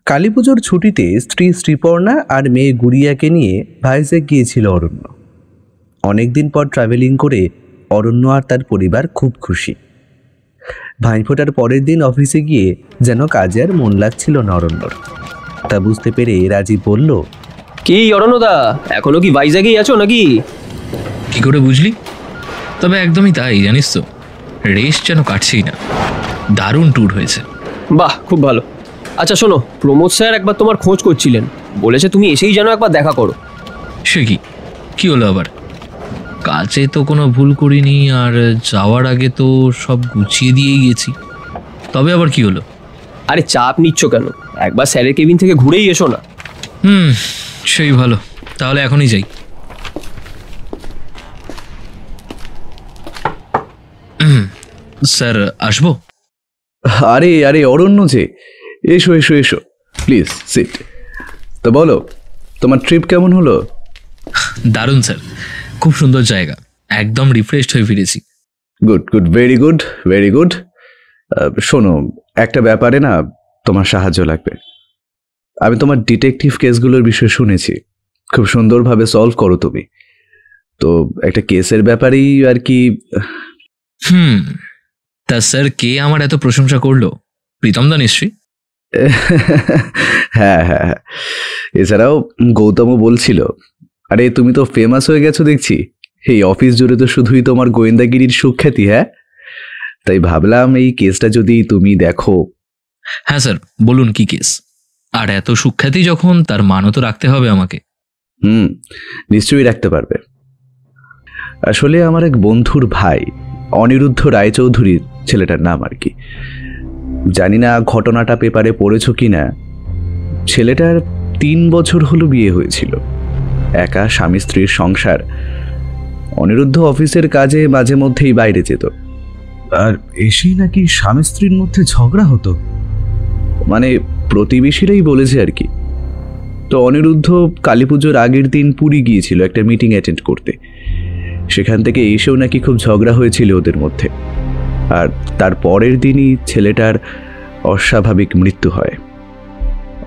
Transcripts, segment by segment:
কালীপুজোর ছুটিতে স্ত্রী শ্রীপর্ণা আর মেয়ে গুড়িয়াকে নিয়ে ভাইজ্যাগ গিয়েছিল অরণ্য। অনেকদিন পর ট্রাভেলিং করে অরণ্য আর তার পরিবার খুব খুশি। ভাইফোঁটার পরের দিন অফিসে গিয়ে যেন কাজে আর মন লাগছিল না অরণ্যর। তা বুঝতে পেরে রাজীব বলল, কি অরণ্যদা, এখনো কি ভাইজ্যাগেই আছো নাকি? কি করে বুঝলি? তবে একদমই তাই, জানিস তো, রেস যেন কাটছেই না। দারুণ ট্যুর হয়েছে। বাহ, খুব ভালো। আচ্ছা শোনো, প্রমোদ স্যার একবার তোমার খোঁজ করছিলেন, বলেছে তুমি এসেই যেন একবার দেখা করো। সে কি হলো আবার? কাজে তো কোনো ভুল করিনি, আর যাওয়ার আগে তো সব গুছিয়ে দিয়েই গেছি। তবে আবার কি হলো? আরে চাপ নিচ্ছ কেন, একবার স্যারের কেবিন থেকে ঘুরেই এসো না। সেই ভালো, তাহলে এখনই যাই। স্যার আসবো? আরে আরে অরণ্য যে, এসো এসো এসো, প্লিজ সিট। তো বলো, তোমার ট্রিপ কেমন হলো? দারুণ স্যার, খুব সুন্দর জায়গা, একদম রিফ্রেশড হয়ে ফিরেছি। Good good, very good very good. শোনো, একটা ব্যাপারে না তোমার সাহায্য লাগবে। আমি তোমার ডিটেকটিভ কেসগুলোর বিষয়ে শুনেছি, খুব সুন্দরভাবে সলভ করো তুমি। তো একটা কেসের ব্যাপারেই আর কি। তা স্যার, কে আমার এত প্রশংসা করলো? প্রীতম দা নিশ্চয়ই? হ্যাঁ হ্যাঁ হ্যাঁ, এছাড়াও গৌতমও বলছিল। আরে তুমি তো ফেমাস হয়ে গেছো দেখছি, এই অফিস জুড়ে তো শুধুই তোমার গোয়েন্দাগিরির সুখ্যাতি। হ্যাঁ, তাই ভাবলাম এই কেসটা যদি তুমি দেখো। হ্যাঁ স্যার, বলুন কি কেস? আর এত সুখ্যাতি যখন, তার মানও তো রাখতে হবে আমাকে। নিশ্চয়ই রাখতে পারবে। আসলে আমার এক বন্ধুর ভাই অনিরুদ্ধ রায়চৌধুরীর, ছেলেটার নাম আর কি, জানি না ঘটনাটা পেপারে পড়েছ কি না। ছেলেটার 3 বছর হলো বিয়ে হয়েছিল, একা স্বামী স্ত্রীর সংসার। অনিরুদ্ধ অফিসের কাজে মাঝে মধ্যেই বাইরে যেত, আর এসেই নাকি স্বামী স্ত্রীর মধ্যে ঝগড়া হতো, মানে প্রতিবেশীরাই বলেছে আর কি। তো অনিরুদ্ধ কালীপুজোর আগের দিন পুরী গিয়েছিল একটা মিটিং অ্যাটেন্ড করতে। সেখান থেকে এসেও নাকি খুব ঝগড়া হয়েছিল ওদের মধ্যে। আর তার পরের দিনই ছেলেটার অস্বাভাবিক মৃত্যু হয়।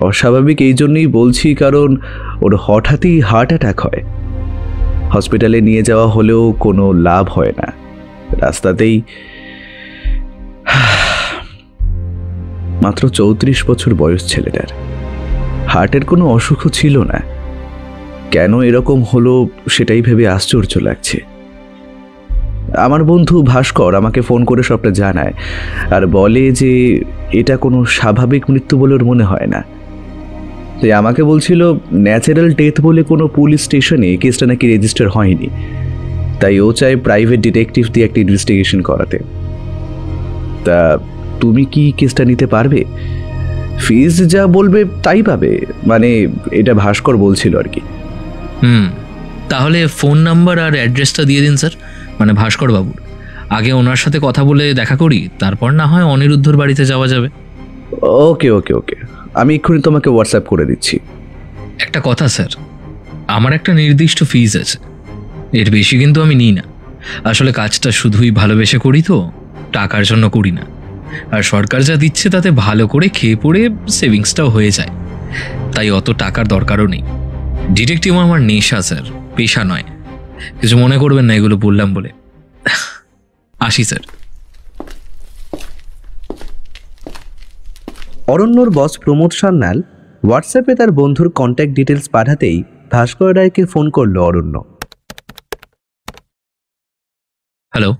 অস্বাভাবিক এই জন্যই বলছি কারণ ওর হঠাৎই হার্ট অ্যাটাক হয়। হসপিটালে নিয়ে যাওয়া হলেও কোনো লাভ হয় না, রাস্তাতেই। মাত্র 34 বছর বয়স ছেলেটার, হার্টের কোনো অসুখও ছিল না। কেন এরকম হলো সেটাই ভেবে আশ্চর্য লাগছে। আমার বন্ধু ভাস্কর আমাকে ফোন করে সবটা জানায়, আর বলে যে এটা কোনো স্বাভাবিক মৃত্যু বলে ওর মনে হয় না। তাই আমাকে বলছিল ন্যাচারাল ডেথ বলে কোনো পুলিশ স্টেশনে কেসটা নাকি রেজিস্টার হয়নি, তাই ও চায় প্রাইভেট ডিটেকটিভ দিয়ে একটা ইনভেস্টিগেশন করাতে। তা তুমি কি কেসটা নিতে পারবে? ফিজ যা বলবে তাই পাবে, মানে এটা ভাস্কর বলছিল আর কি। তাহলে ফোন নাম্বার আর অ্যাড্রেসটা দিয়ে দিন স্যার, মানে ভাস্কর বাবুর। আগে ওনার সাথে কথা বলে দেখা করি, তারপর না হয় অনিরুদ্ধর বাড়িতে যাওয়া যাবে। ওকে ওকে ওকে, আমি এক্ষুনি তোমাকে হোয়াটসঅ্যাপ করে দিচ্ছি। একটা কথা স্যার, আমার একটা নির্দিষ্ট ফিজ আছে, এর বেশি কিন্তু আমি নিই না। আসলে কাজটা শুধুই ভালোবেসে করি, তো টাকার জন্য করি না। আর সরকার যা দিচ্ছে তাতে ভালো করে খেয়ে পড়ে সেভিংসটাও হয়ে যায়, তাই অত টাকার দরকারও নেই। ডিটেকটিভ আমার নেশা স্যার, পেশা নয়। কিছু মনে করবেন না এগুলো বললাম বলে। আসি স্যার। অরণ্যর বস প্রমোদ সান্যাল হোয়াটসঅ্যাপে তার বন্ধুর কন্ট্যাক্ট ডিটেলস পাঠাতেই ভাস্কর রায়কে ফোন করল অরণ্য। হ্যালো,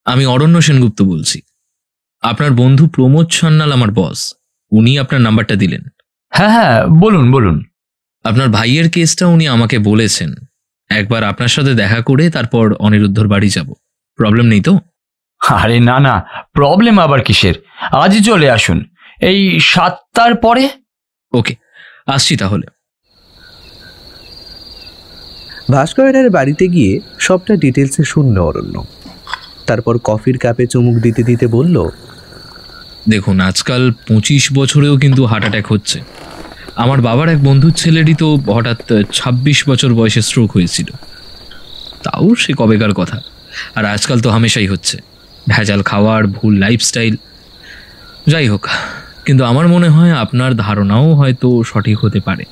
আমি অরণ্য সেনগুপ্ত বলছি। আপনার বন্ধু প্রমোদ সান্যাল আমার বস, উনি আপনার নাম্বারটা দিলেন। হ্যাঁ হ্যাঁ, বলুন বলুন। আপনার ভাইয়ের কেসটা উনি আমাকে বলেছেন একবার আপনার সাথে দেখা করে তারপর অনিরুদ্ধর বাড়ি যাব। প্রবলেম নেই তো? আরে না না, প্রবলেম আবার কিসের, আজই চলে আসুন, এই 7টার পরে। ওকে, আসছি তাহলে। ভাস্কর রায়ের বাড়িতে গিয়ে সবটা ডিটেলসে শুনল অরণ্য। তারপর কফির কাপে চুমুক দিতে দিতে বলল, দেখুন, আজকাল 25 বছরেও কিন্তু হার্ট অ্যাটাক হচ্ছে। আমার বাবার এক বন্ধুর ছেলেরই তো হঠাৎ 26 বছর বয়সে স্ট্রোক হয়েছিল, তাও সে কবেকার কথা। আর আজকাল তো হামেশাই হচ্ছে, ভেজাল খাওয়ার, ভুল লাইফস্টাইল। যাই হোক, কিন্তু আমার মনে হয় আপনার ধারণাও হয়তো সঠিক হতে পারে।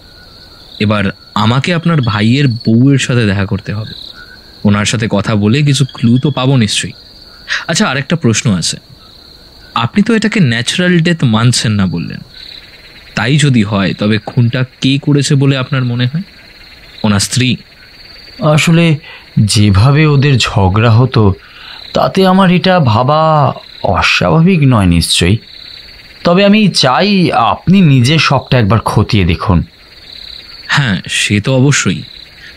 এবার আমাকে আপনার ভাইয়ের বউয়ের সাথে দেখা করতে হবে, ওনার সাথে কথা বলে কিছু ক্লু তো পাবো নিশ্চয়ই। আচ্ছা, আরেকটা প্রশ্ন আছে, আপনি তো এটাকে ন্যাচারাল ডেথ মানছেন না বললেন, তাই যদি হয় তবে খুনটা কে করেছে বলে আপনার মনে হয়? ওনার স্ত্রী? আসলে যেভাবে ওদের ঝগড়া হতো তাতে আমার এটা ভাবা অস্বাভাবিক নয় নিশ্চয়ই। তবে আমি চাই আপনি নিজে সবটা একবার খতিয়ে দেখুন। হ্যাঁ, সে তো অবশ্যই,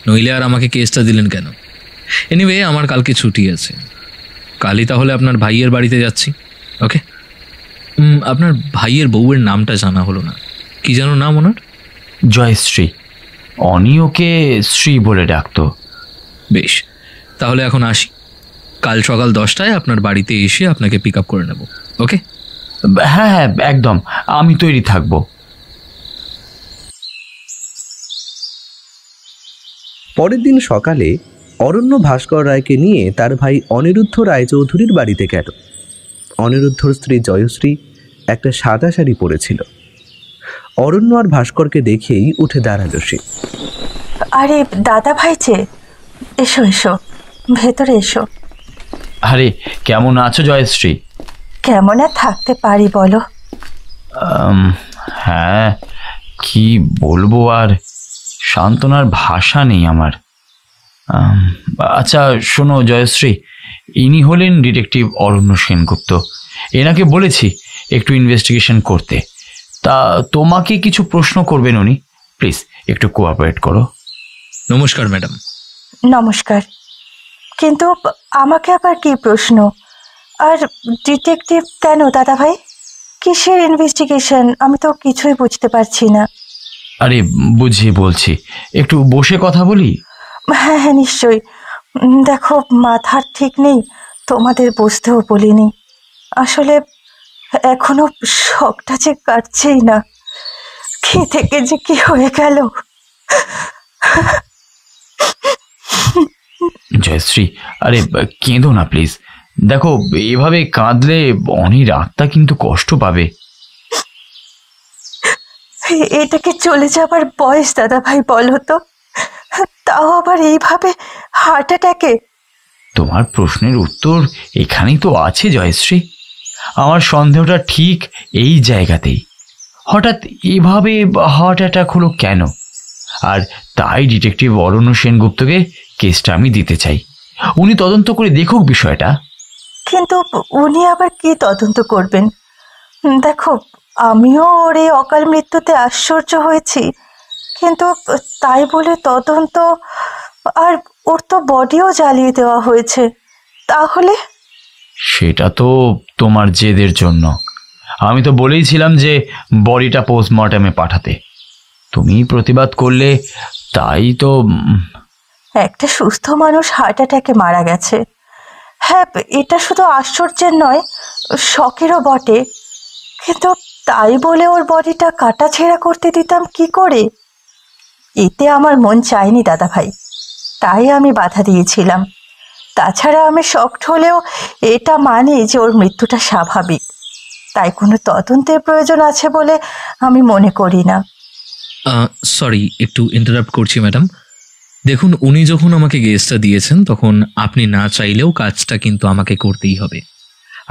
নইলে আর আমাকে কেসটা দিলেন কেন? এনিওয়ে, আমার কালকে ছুটি আছে, কালই তাহলে আপনার ভাইয়ের বাড়িতে যাচ্ছি। ওকে। আপনার ভাইয়ের বউয়ের নামটা জানা হলো না, কি যেন নাম ওনার? জয়শ্রী। অনি ওকে শ্রী বলে ডাকতো। বেশ, তাহলে এখন আসি, কাল সকাল 10টায় আপনার বাড়িতে এসে আপনাকে পিক আপ করে নেব। ওকে? হ্যাঁ হ্যাঁ, একদম, আমি তৈরি থাকবো। পরের দিন সকালে অরণ্য ভাস্কর রায়কে নিয়ে তার ভাই অনিরুদ্ধ রায়চৌধুরীর বাড়িতে গেল। অনিরুদ্ধর স্ত্রী জয়শ্রী একটা সাদা শাড়ি পরেছিল। অরণ্য আর ভাস্করকে দেখেই উঠে দাঁড়ালো সে। আরে দাদা ভাই যে, এসো এসো, ভেতরে এসো। আরে কেমন আছো জয়শ্রী? কেমন আর থাকতে পারি বলো? হ্যাঁ, কি বলবো আর, সান্ত্বনার ভাষা নেই আমার। আচ্ছা শোনো জয়শ্রী, ইনি হলেন ডিটেকটিভ অরণ্য সেনগুপ্ত। এনাকে বলেছি একটু ইনভেস্টিগেশন করতে, তা তোমাকে কিছু প্রশ্ন করবেন উনি। প্লিজ একটু কোঅপারেট করো। নমস্কার ম্যাডাম। নমস্কার, কিন্তু আমাকে আবার কি প্রশ্ন? আর ডিটেকটিভ কেন দাদা ভাই? কিসের ইনভেস্টিগেশন? আমি তো কিছুই বুঝতে পারছি না। আরে বুঝিয়ে বলছি, একটু বসে কথা বলি। হ্যাঁ হ্যাঁ নিশ্চয়ই। দেখো, মাথার ঠিক নেই, তোমাদের বুঝতেও বলিনি। আসলে এখনো শখটা যে কাটছেই না, কি থেকে যে কি হয়ে গেল। জয়শ্রী, আরে কেঁদো না প্লিজ। দেখো, এভাবে কাঁদলে অনির আত্মা কিন্তু কষ্ট পাবে। এটাকে চলে যাবার বয়স দাদা ভাই, বলো তো? তাও আবার এইভাবে হার্ট অ্যাটাকে। তোমার প্রশ্নের উত্তর এখানেই তো আছে জয়শ্রী। আমার সন্দেহটা ঠিক এই জায়গাতেই। হঠাৎ এভাবে হার্ট অ্যাটাক হলো কেন? আর তাই ডিটেকটিভ অরণ্য সেনগুপ্তকে কেসটা আমি দিতে চাই। উনি তদন্ত করে দেখুক বিষয়টা। কিন্তু উনি আবার কি তদন্ত করবেন? দেখো, আমিও ওর এই অকাল মৃত্যুতে আশ্চর্য হয়েছি, কিন্তু তাই বলে তদন্ত? আর ওর তো বডিও জ্বালিয়ে দেওয়া হয়েছে, তাহলে? সেটা তো তোমার জেদের জন্য। আমি তো বলেইছিলাম যে বডিটা পোস্টমর্টমে পাঠাতে, তুমি প্রতিবাদ করলে, তাই তো। একটা সুস্থ মানুষ হার্ট অ্যাটাকে মারা গেছে। হ্যাঁ, এটা শুধু আশ্চর্যের নয়, শখেরও বটে, কিন্তু তাই বলে ওর বডিটা কাটাছেঁড়া করতে দিতাম কি করে? এতে আমার মন চায়নি দাদা ভাই, তাই আমি বাধা দিয়েছিলাম। তাছাড়া আমি শকড হলেও এটা মানি যে ওর মৃত্যুটা স্বাভাবিক, তাই কোনো তদন্তের প্রয়োজন আছে বলে আমি মনে করি না। সরি, একটু ইন্টারাপ্ট করছি ম্যাডাম। দেখুন, উনি যখন আমাকে কেসটা দিয়েছেন তখন আপনি না চাইলেও কাজটা কিন্তু আমাকে করতেই হবে।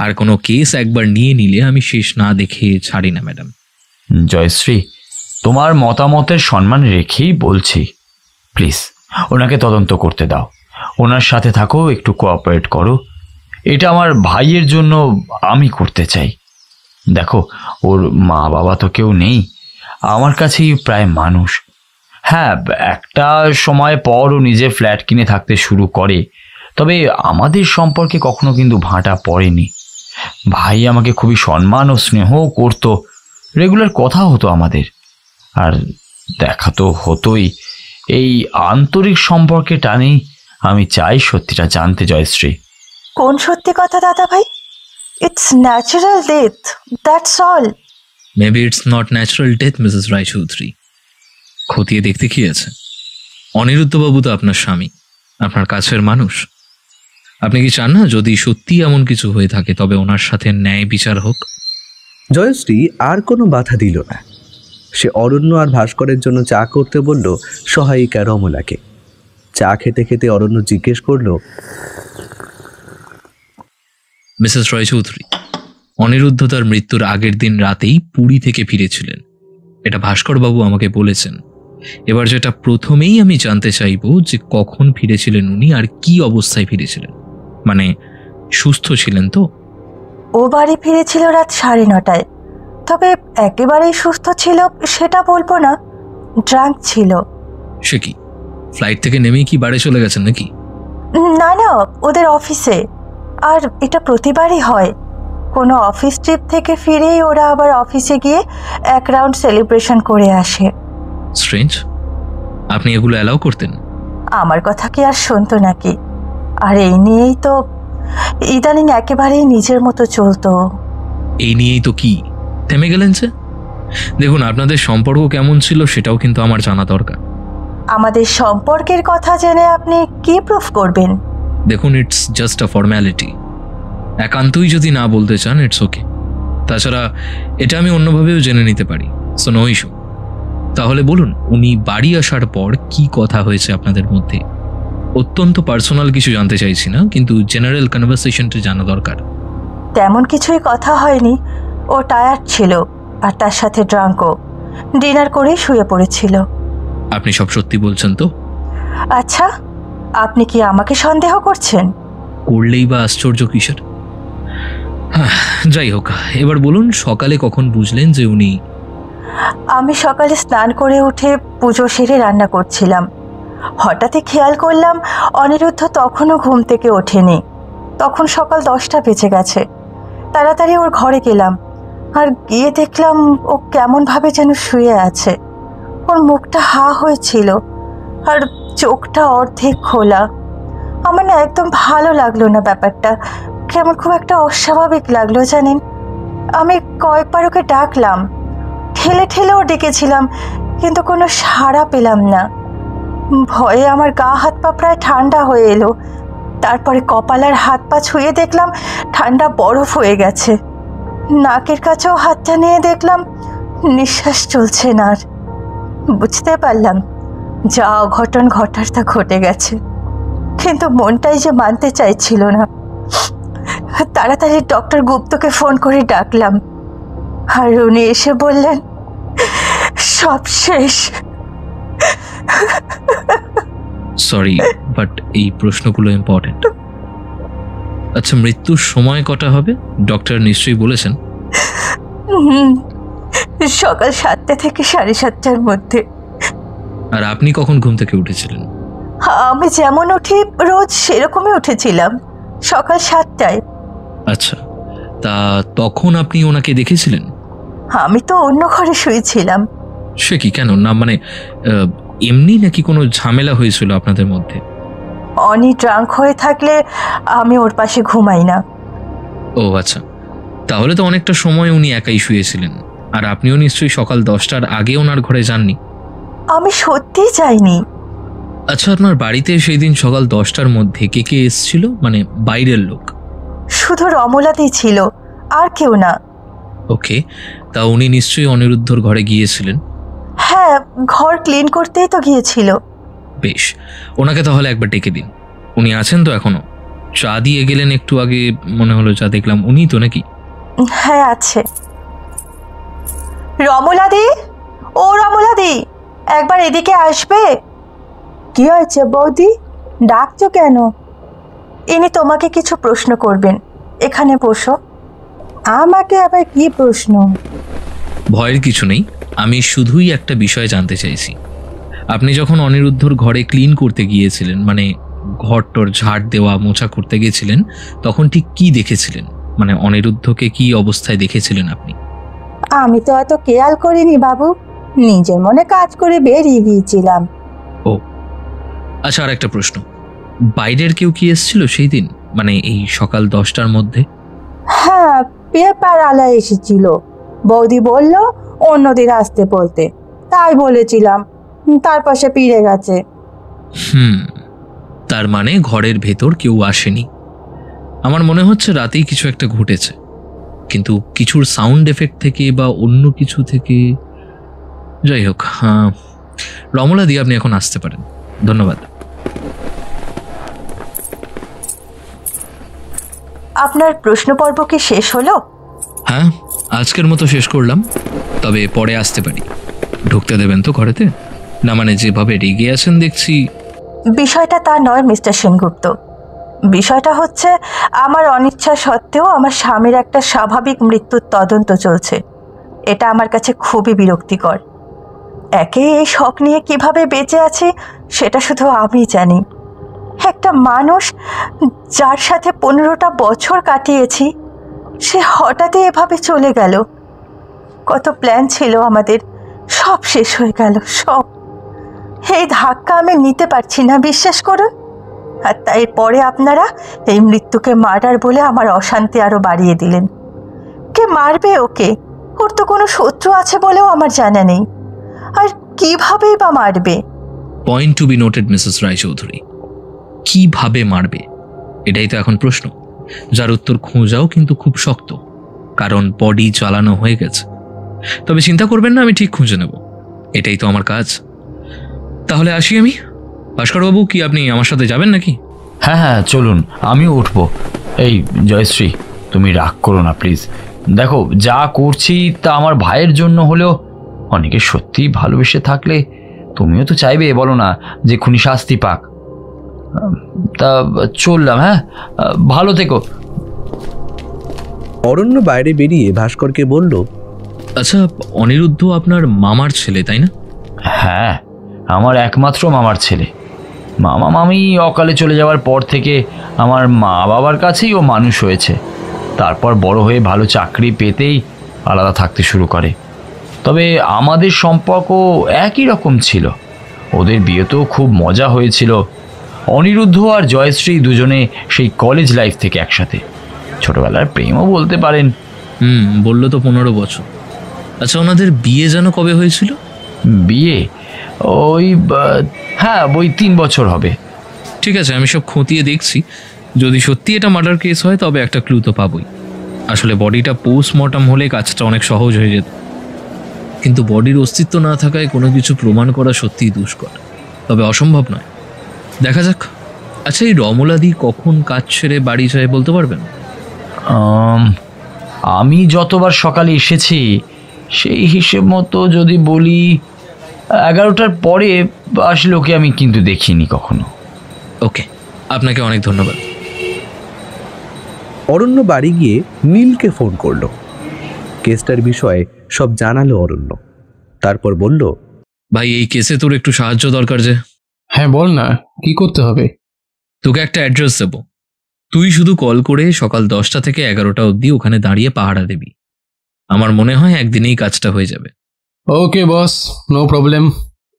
আর কোনো কেস একবার নিয়ে নিলে আমি শেষ না দেখে ছাড়ি না ম্যাডাম। জয়শ্রী, তোমার মতামতের সম্মান রেখেই বলছি, প্লিজ ওনাকে তদন্ত করতে দাও। ওনার সাথে থাকো, একটু কোঅপারেট করো। এটা আমার ভাইয়ের জন্য আমি করতে চাই। দেখো, ওর মা বাবা তো কেউ নেই, আমার কাছেই প্রায় মানুষ। হ্যাঁ, একটা সময় পর ও নিজে ফ্ল্যাট কিনে থাকতে শুরু করে, তবে আমাদের সম্পর্কে কখনো কিন্তু ভাঁটা পড়েনি। ভাই আমাকে খুবই সম্মান ও স্নেহ করতো, রেগুলার কথা হতো আমাদের, আর দেখা তো হতোই। এই আন্তরিক সম্পর্কে টানেই আমি চাই সত্যিটা জানতে জয়শ্রী। কোন সত্যি কথা দাদা ভাই? It's natural death, that's all. Maybe it's not natural death Mrs Roychowdhury. খতিয়ে দেখতে কি আছে? অনিরুদ্ধবাবু তো আপনার স্বামী, আপনার কাছের মানুষ। আপনি কি চান না যদি সত্যি এমন কিছু হয়ে থাকে তবে ওনার সাথে ন্যায় বিচার হোক? জয়শ্রী আর কোনো বাধা দিল না। সে অরণ্য আর ভাস্করের জন্য চা করতে বলল সহায়িকা রমলাকে। চা খেতে খেতে অরণ্য জিজ্ঞেস করল, মিসেস রায়চৌধুরী, অনিরুদ্ধ তার মৃত্যুর আগের দিন রাতেই পুরী থেকে ফিরেছিলেন, এটা ভাস্করবাবু আমাকে বলেছেন। এবার যেটা প্রথমেই আমি জানতে চাইব যে কখন ফিরেছিলেন উনি আর কি অবস্থায় ফিরেছিলেন, মানে সুস্থ ছিলেন তো? ও বাড়ি ফিরেছিল রাত 9:30টায়। তবে একেবারেই সুস্থ ছিল সেটা বলবো না, ড্রাঙ্ক ছিল। সে কি, ফ্লাইট থেকে নেমেই কি বাড়ি চলে গেছেন নাকি? না না, ওদের অফিসে। আর এটা প্রতিবারই হয়, কোনো অফিস ট্রিপ থেকে ফিরেই ওরা আবার অফিসে গিয়ে এক রাউন্ড সেলিব্রেশন করে আসে। স্ট্রেঞ্জ, আপনি এগুলো অ্যালাউ করতেন? আমার কথা কি আর শুনতো নাকি? আর এই নিয়েই তো ইদানিং একেবারেই নিজের মতো চলতো। এই নিয়েই তো কি থেমে গেলেন যে? দেখুন, আপনাদের সম্পর্ক কেমন ছিল সেটাও কিন্তু আমার জানা দরকার। আমাদের সম্পর্কের কথা জেনে আপনি কি প্রুফ করবেন? দেখুন, ইটস জাস্ট আ ফর্ম্যালিটি। একান্তই যদি না বলতে চান, ইটস ওকে। তাছাড়া এটা আমি অন্যভাবেও জেনে নিতে পারি, সো নো ইস্যু। তাহলে বলুন, উনি বাড়ি আসার পর কি কথা হয়েছে আপনাদের মধ্যে? অত্যন্ত পার্সোনাল কিছু জানতে চাইছি না, কিন্তু জেনারেল কনভারসেশনটা জানা দরকার। তেমন কিছুই কথা হয়নি। ও টায়ার্ড ছিল আর তার সাথে ড্রাঙ্কও। ডিনার করেই শুয়ে পড়েছিল। আপনি সব সত্যি বলছেন তো? আচ্ছা, আপনি কি আমাকে সন্দেহ করছেন? করলেই বা আশ্চর্য কিসের? যাই হোক, এবার বলুন, সকালে কখন বুঝলেন যে উনি? আমি সকালে স্নান করে উঠে পুজো সেরে রান্না করছিলাম। হঠাৎই খেয়াল করলাম অনিরুদ্ধ তখনও ঘুম থেকে ওঠেনি। তখন সকাল 10টা বেজে গেছে। তাড়াতাড়ি ওর ঘরে গেলাম আর গিয়ে দেখলাম ও কেমনভাবে যেন শুয়ে আছে। ওর মুখটা হা হয়েছিল আর চোখটা অর্ধেক খোলা। আমার না একদম ভালো লাগলো না ব্যাপারটা, কেমন খুব একটা অস্বাভাবিক লাগলো জানেন। আমি কয়েকবার ওকে ডাকলাম, ঠেলে ঠেলেও ডেকেছিলাম, কিন্তু কোনো সাড়া পেলাম না। ভয়ে আমার গা হাত পা প্রায় ঠান্ডা হয়ে এলো। তারপরে কপাল আর হাত পা ছুঁয়ে দেখলাম ঠান্ডা বরফ হয়ে গেছে। নাকের কাছেও হাতটা নিয়ে দেখলাম নিঃশ্বাস চলছে না। আর বুঝতে পারলাম যা অঘটন ঘটার তা ঘটে গেছে, কিন্তু মনটাই যে মানতে চাইছিল না। তাড়াতাড়ি ডক্টর গুপ্তকে ফোন করে ডাকলাম আর উনি এসে বললেন সব শেষ। সরি, বাট এই প্রশ্নগুলো ইম্পর্টেন্ট। আচ্ছা, মৃত্যুর সময় কটা হবে ডক্টর নিশ্চয়ই বলেছেন? সকাল 7টা থেকে 7:30টার মধ্যে। আর আপনি কখন ঘুম থেকে উঠেছিলেন? আমি যেমন উঠি রোজ সেরকমই উঠেছিলাম, সকাল 7টায়। আচ্ছা, তা তখন আপনি ওনাকে দেখেছিলেন? আমি তো অন্য ঘরে শুয়েছিলাম। সে কি, কেন? না মানে এমনি নাকি কোনো ঝামেলা হয়েছিল আপনাদের মধ্যে? অনি ড্রাঙ্ক হয়ে থাকলে আমি ওর পাশে ঘুমাই না। ও আচ্ছা, তাহলে তো অনেকটা সময় উনি একাই শুয়েছিলেন। আর আপনিও নিশ্চয়ই সকাল 10টার আগে ওনার ঘরে যাননি? আমি সত্যিই যাইনি। আচ্ছা, আপনার বাড়িতে সেই দিন সকাল 10টার মধ্যে কে কে এসেছিল, মানে বাইরের লোক? শুধু রমলাতেই ছিল, আর কেউ না। ওকে, তা উনি নিশ্চয়ই অনিরুদ্ধর ঘরে গিয়েছিলেন? হ্যাঁ, ঘর ক্লিন করতেই তো গিয়েছিল। বেশ, ওনাকে তাহলে একবার ডেকে দিন। উনি আছেন তো এখনো? চা দিয়ে গেলেন একটু আগে, মনে হলো যা দেখলাম উনি তো নাকি? হ্যাঁ আছে। রমলাদি, ও রমলাদি, একবার এদিকে আসবে? কি হয়েছে বৌদি, ডাকছো কেন? ইনি তোমাকে কিছু প্রশ্ন করবেন, এখানে বসো। আমাকে আবার কি প্রশ্ন? ভয়ের কিছু নেই, আমি শুধুই একটা বিষয় জানতে চাইছি। আপনি যখন অনিরুদ্ধর ঘরে ক্লিন করতে গিয়েছিলেন, মানে ঘরটর ঝাড় দেওয়া মোছা করতে গেছিলেন, তখন ঠিক কি দেখেছিলেন? মানে অনিরুদ্ধকে কি অবস্থায় দেখেছিলেন আপনি? আমি তো অত খেয়াল করিনি বাবু, নিজের মনে কাজ করে বেরিয়ে গিয়েছিলাম। ও আচ্ছা, আর একটা প্রশ্ন, বাইরের কেউ কি এসেছিল সেই দিন, মানে এই সকাল 10টার মধ্যে? হ্যাঁ, পেপার আলা এসেছিল। বৌদি বলল অন্যদের আসতে বলতে, তাই বলেছিলাম, তারপর সে ফিরে গেছে। তার মানে ঘরের ভেতর কেউ আসেনি। আমার মনে হচ্ছে রাতেই কিছু একটা ঘটেছে। কিন্তু কিছুর সাউন্ড এফেক্ট থেকে বা অন্য কিছু থেকে, যাই হোক, রমলা দি আপনি এখন আসতে পারেন। ধন্যবাদ। আপনার প্রশ্ন পর্ব কি শেষ হলো? হ্যাঁ, আজকের মতো শেষ করলাম, তবে পরে আসতে পারি। ঢুকতে দেবেন তো ঘরেতে? না মানে যেভাবে রেগে আছেন দেখছি। বিষয়টা তা নয় মিস্টার সেনগুপ্ত, বিষয়টা হচ্ছে আমার অনিচ্ছা সত্ত্বেও আমার স্বামীর একটা স্বাভাবিক মৃত্যুর তদন্ত চলছে। এটা আমার কাছে খুবই বিরক্তিকর। একে এই শখ নিয়ে কিভাবে বেঁচে আছি সেটা শুধু আমি জানি। একটা মানুষ যার সাথে 15টা বছর কাটিয়েছি, সে হঠাৎই এভাবে চলে গেল। কত প্ল্যান ছিল আমাদের, সব শেষ হয়ে গেল, সব। এই ধাক্কা আমি নিতে পারছি না, বিশ্বাস করুন। আর তাই পরে আপনারা এই মৃত্যুকে মার্ডার বলে আমার অশান্তি আরো বাড়িয়ে দিলেন। কে মারবে ওকে? ওর তো কোনো শত্রু আছে বলেও আমার জানা নেই। আর কিভাবেই বা মারবে? Point to be noted Mrs Roychowdhury. কিভাবে মারবে, এটাই তো এখন প্রশ্ন, যার উত্তর খোঁজাও কিন্তু খুব শক্ত, কারণ বডি চালানো হয়ে গেছে। তবে চিন্তা করবেন না, আমি ঠিক খুঁজে নেব, এটাই তো আমার কাজ। তাহলে আসি আমি। ভাস্করবাবু, কি আপনি আমার সাথে যাবেন নাকি? হ্যাঁ হ্যাঁ, চলুন, আমিও উঠবো। এই জয়শ্রী, তুমি রাগ করো না প্লিজ। দেখো, যা করছি তা আমার ভাইয়ের জন্য হলেও অনেকে সত্যিই ভালোবেসে থাকলে তুমিও তো চাইবে, বলো না, যে খুনি শাস্তি পাক। তা চললাম, হ্যাঁ, ভালো থেকো। অরণ্য বাইরে বেরিয়ে ভাস্করকে বলল, আচ্ছা, অনিরুদ্ধ আপনার মামার ছেলে, তাই না? হ্যাঁ, আমার একমাত্র মামার ছেলে। মামা মামি অকালে চলে যাওয়ার পর থেকে আমার মা বাবার কাছেই ও মানুষ হয়েছে। তারপর বড় হয়ে ভালো চাকরি পেতেই আলাদা থাকতে শুরু করে। তবে আমাদের সম্পর্ক একই রকম ছিল। ওদের বিয়েতেও খুব মজা হয়েছিল। অনিরুদ্ধ আর জয়শ্রী দুজনে সেই কলেজ লাইফ থেকে একসাথে, ছোটবেলার প্রেমও বলতে পারেন। বললো তো 15 বছর। আচ্ছা, ওনাদের বিয়ে যেন কবে হয়েছিল? বিয়ে ওই হ্যাঁ, ওই 3 বছর হবে। ঠিক আছে, আমি সব খতিয়ে দেখছি। যদি সত্যি এটা মার্ডার কেস হয় তবে একটা ক্লু তো পাবই। আসলে বডিটা পোস্টমর্টম হলে কাজটা অনেক সহজ হয়ে যেত, কিন্তু বডির অস্তিত্ব না থাকায় কোনো কিছু প্রমাণ করা সত্যিই দুষ্কর, তবে অসম্ভব নয়। দেখা যাক। আচ্ছা, এই রমলাদি কখন কাজ ছেড়ে বাড়ি যায় বলতে পারবেন? আমি যতবার সকালে এসেছি সেই হিসেব মতো যদি বলি 11টার পরে আসলে ওকে আমি কিন্তু দেখিনি কখনো। ওকে, আপনাকে অনেক ধন্যবাদ। অরণ্য বাড়ি গিয়ে নীলকে ফোন করলো। কেসটার বিষয়ে সব জানালো অরণ্য। তারপর বলল, ভাই, এই কেসে তোর একটু সাহায্য দরকার যে। হ্যাঁ বল না, কি করতে হবে? তোকে একটা অ্যাড্রেস দেবো, তুই শুধু কল করে সকাল 10টা থেকে 11টা অবধি ওখানে দাঁড়িয়ে পাহারা দিবি। আমার মনে হয় একদিনেই কাজটা হয়ে যাবে। ওকে বস, নো প্রবলেম,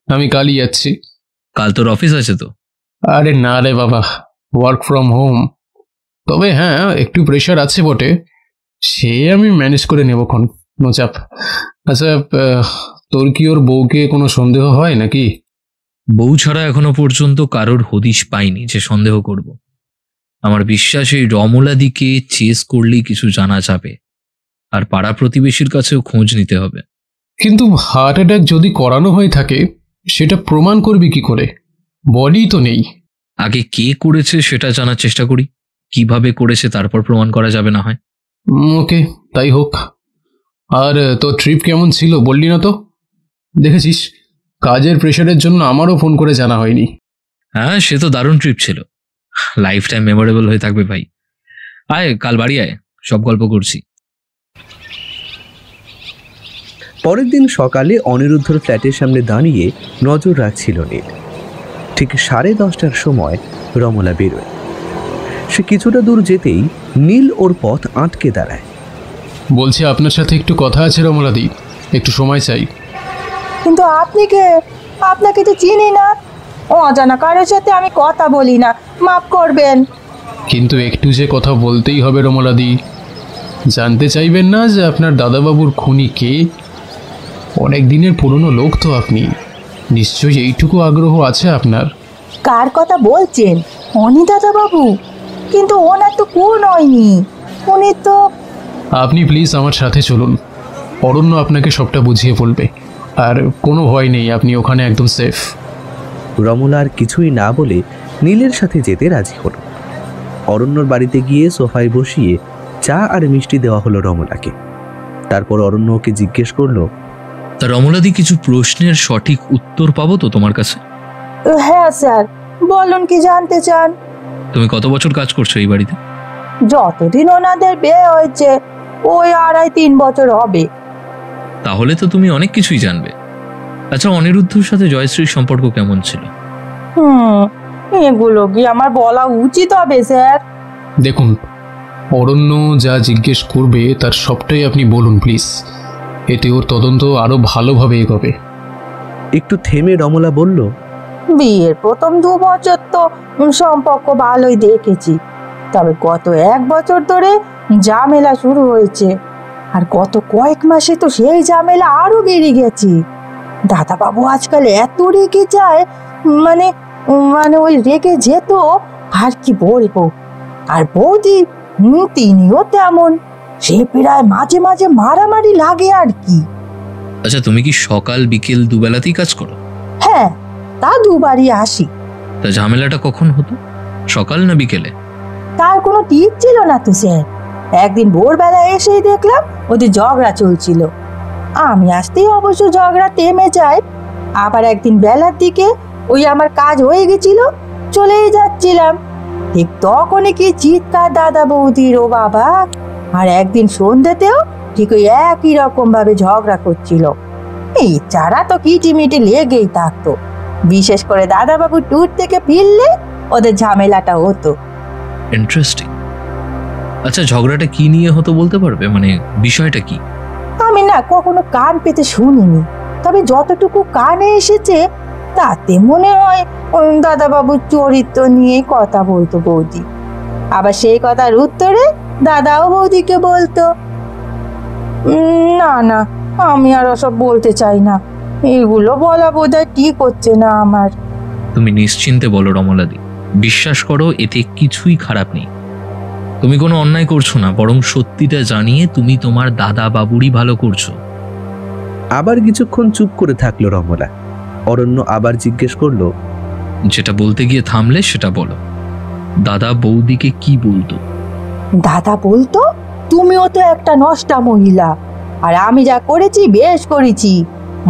আমি কালই যাচ্ছি। কাল তোর অফিস আছে তো? আরে না রে বাবা, ওয়ার্ক ফ্রম হোম। তবে হ্যাঁ, একটু প্রেশার আছে বটে, সে আমি ম্যানেজ করে নেবক্ষণ, নো চাপ। আচ্ছা, তোর কি ওর বউকে কোনো সন্দেহ হয় নাকি? বউ ছাড়া এখনো পর্যন্ত কারোর হদিশ পাইনি যে সন্দেহ করব। আমার বিশ্বাস এই রমলাদিকে চেস করলেই কিছু জানা যাবে, আর পাড়া প্রতিবেশীর কাছেও খোঁজ নিতে হবে। কিন্তু হার্ট অ্যাটাক যদি করানো হয়ে থাকে সেটা প্রমাণ করবি কি করে? বডি তো নেই। আগে কে করেছে সেটা জানার চেষ্টা করি, কিভাবে করেছে তারপর প্রমাণ করা যাবে না হয়। ওকে, তাই হোক। আর তোর ট্রিপ কেমন ছিল বললি না তো? দেখেছিস, কাজের প্রেশারের জন্য আমারও ফোন করে জানা হয়নি। হ্যাঁ, সে তো দারুণ ট্রিপ ছিল, লাইফ টাইম মেমোরেবল হয়ে থাকবে ভাই। আয়, কাল বাড়ি আয়, সব গল্প করছি। পরের দিন সকালে অনিরুদ্ধর ফ্ল্যাটের সামনে দাঁড়িয়ে নজর রাখছিল নীল। ঠিক 10:30টার সময় রমলা বেরোয়। সে কিছুটা দূর যেতেই নীল ওর পথ আটকে দাঁড়ায়। বলছি, আপনার সাথে একটু কথা আছে রমলাদি, একটু সময় চাই। কিন্তু আপনি কে? আপনাকে তো চিনি না। অজানা কারোর সাথে আমি কথা বলি না, মাফ করবেন। কিন্তু একটু যে কথা বলতেই হবে রমলাদি। জানতে চাইবেন না যে আপনার দাদাবাবুর খুনি কে? অনেক দিনের পুরনো লোক তো আপনি, নিশ্চয়ই এইটুকু আগ্রহ আছে আপনার। কার কথা বলছেন? অনি দাদাবাবু? কিন্তু ওনার তো খুন হয়নি। উনি তো আপনি প্লিজ আমার সাথে চলুন, অরণ্য আপনাকে সবটা বুঝিয়ে বলবে। আর কোনো ভয় নেই, আপনি ওখানে একদম সেফ। রমলা আর কিছুই না বলে নীলের সাথে যেতে রাজি হলো। অরণ্যর বাড়িতে গিয়ে সোফায় বসিয়ে চা আর মিষ্টি দেওয়া হলো রমলাকে। তারপর অরণ্য ওকে জিজ্ঞেস করলো, তা রমলাদি, কিছু প্রশ্নের সঠিক উত্তর পাবো তো তোমার কাছে? হ্যাঁ স্যার, বলুন কি জানতে চান? তুমি কত বছর কাজ করছো এই বাড়িতে? যতদিন ওনাদের বিয়ে হয়েছে ওই 2.5-3 বছর হবে। তাহলে তো তুমি অনেক কিছুই জানবে। আচ্ছা, অনিরুদ্ধর সাথে জয়শ্রীর সম্পর্ক কেমন ছিল? এগুলো কি আমার বলা উচিত হবে স্যার? দেখুন, অরণ্য যা জিজ্ঞেস করবে তার সবটাই আপনি বলুন প্লিজ, এতে ওর তদন্ত আরও ভালোভাবে এগোবে। একটু থেমে রমলা বলল, বিয়ের প্রথম 2 বছর তো সম্পর্ক ভালোই দেখেছি, তবে গত 1 বছর ধরে ঝামেলা শুরু হয়েছে। আর গত কয়েক মাসে তো সেই ঝামেলা আরো বেড়ে গেছে। দাদাবাবু আজকাল এত রেগে যায়, মানে মানে ওই রেগে যেত আর কি বলবো। আর বৌদি তিনিও তেমন, সে প্রায় মাঝে মাঝে মারামারি লাগে আর কি। আচ্ছা, তুমি কি সকাল বিকেল দুবেলাতেই কাজ করো? হ্যাঁ, তা 2 বারই আসি। তা ঝামেলাটা কখন হতো, সকাল না বিকেলে? তার কোনো ঠিক ছিল না তো স্যার। একদিন ভোরবেলা এসেই দেখলাম ওদের ঝগড়া চলছিল। আমি আসতেই অবশ্য ঝগড়া থেমে যায়। আবার একদিন বেলার দিকে ওই আমার কাজ হয়ে গেছিল, চলেই যাচ্ছিলাম, ঠিক তখনই কি চিৎকার দাদা বৌদির, ও বাবা! আর একদিন সন্ধ্যেতেও ঠিক ওই একই রকম ভাবে ঝগড়া করছিল। এই চারা তো কিটিমিটি লেগেই থাকতো। বিশেষ করে দাদাবাবু ট্যুর থেকে ফিরলে ওদের ঝামেলাটা হতো। ইন্টারেস্টিং। আচ্ছা, ঝগড়াটা কি নিয়ে হতো বলতে পারবে, মানে বিষয়টা কি? আমি না কখনো কান পেতে শুনিনি, তবে যতটুকু কানে এসেছে তাতে মনে হয় দাদাবাবুর চরিত্র নিয়ে কথা বলতো বৌদি। আবার সেই কথার উত্তরে দাদাও বৌদিকে বলতো। না না, আমি আর ওসব বলতে চাই না। এগুলো বলা বোধহয় ঠিক হচ্ছে না আমার। তুমি নিশ্চিন্তে বলো রমলাদি, বিশ্বাস করো এতে কিছুই খারাপ নেই। তুমি কোনো অন্যায় করছো না, বরং সত্যিটা জানিয়ে তুমি তোমার দাদা বাবুরই ভালো করছো। আবার কিছুক্ষণ চুপ করে থাকলো রমলা। অরণ্য আবার জিজ্ঞেস করলো, যেটা বলতে গিয়ে থামলে সেটা বলো। দাদা বৌদিকে কি বলতো? দাদা বলতো, তুমিও তো একটা নষ্টা মহিলা, আর আমি যা করেছি বেশ করেছি,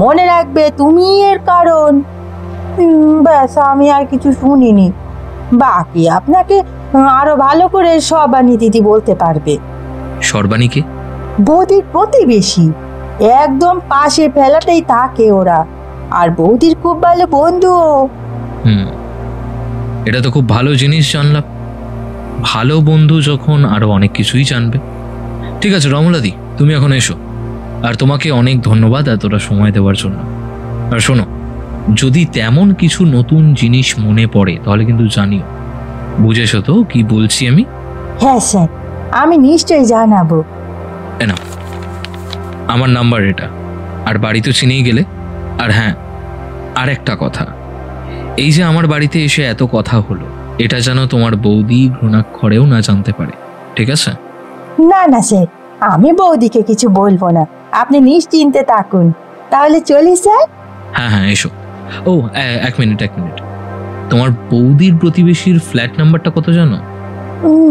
মনে রাখবে তুমি এর কারণ। ব্যাস, আমি আর কিছু শুনিনি। বাকি আপনাকে আরো ভালো করে সবানি দিদি বলতে পারবে। সর্বাণীকে? বৌদির প্রতিবেশী, একদম পাশে ফেলাতেই থাকে ওরা, আর বৌদির খুব ভালো বন্ধুও। এটা তো খুব ভালো জিনিস জানলাম। ভালো বন্ধু যখন আরো অনেক কিছুই জানবে। ঠিক আছে রমলাদি, তুমি এখন এসো। আর তোমাকে অনেক ধন্যবাদ এতটা সময় দেওয়ার জন্য। আর শোনো, যদি তেমন কিছু নতুন জিনিস মনে পড়ে তাহলে কিন্তু জানিও। বুঝেছো তো কি বলছি আমি? হ্যাঁ স্যার, আমি নিশ্চয়ই জানাবো। না, আমার নাম্বার এটা, আর বাড়ি তো চিনেই গেলে। আর হ্যাঁ, আর একটা কথা, এই যে আমার বাড়িতে এসে এত কথা হলো, এটা যেন তোমার বৌদি ঘৃণাক্ষরেও না জানতে পারে, ঠিক আছে? না না স্যার, আমি বৌদিকে কিছু বলবো না, আপনি নিশ্চিন্তে থাকুন। তাহলে চলি স্যার। হ্যাঁ হ্যাঁ, এসো। ও, এক মিনিট। তোমার বৌদির প্রতিবেশীর ফ্ল্যাট নাম্বারটা কত জানো?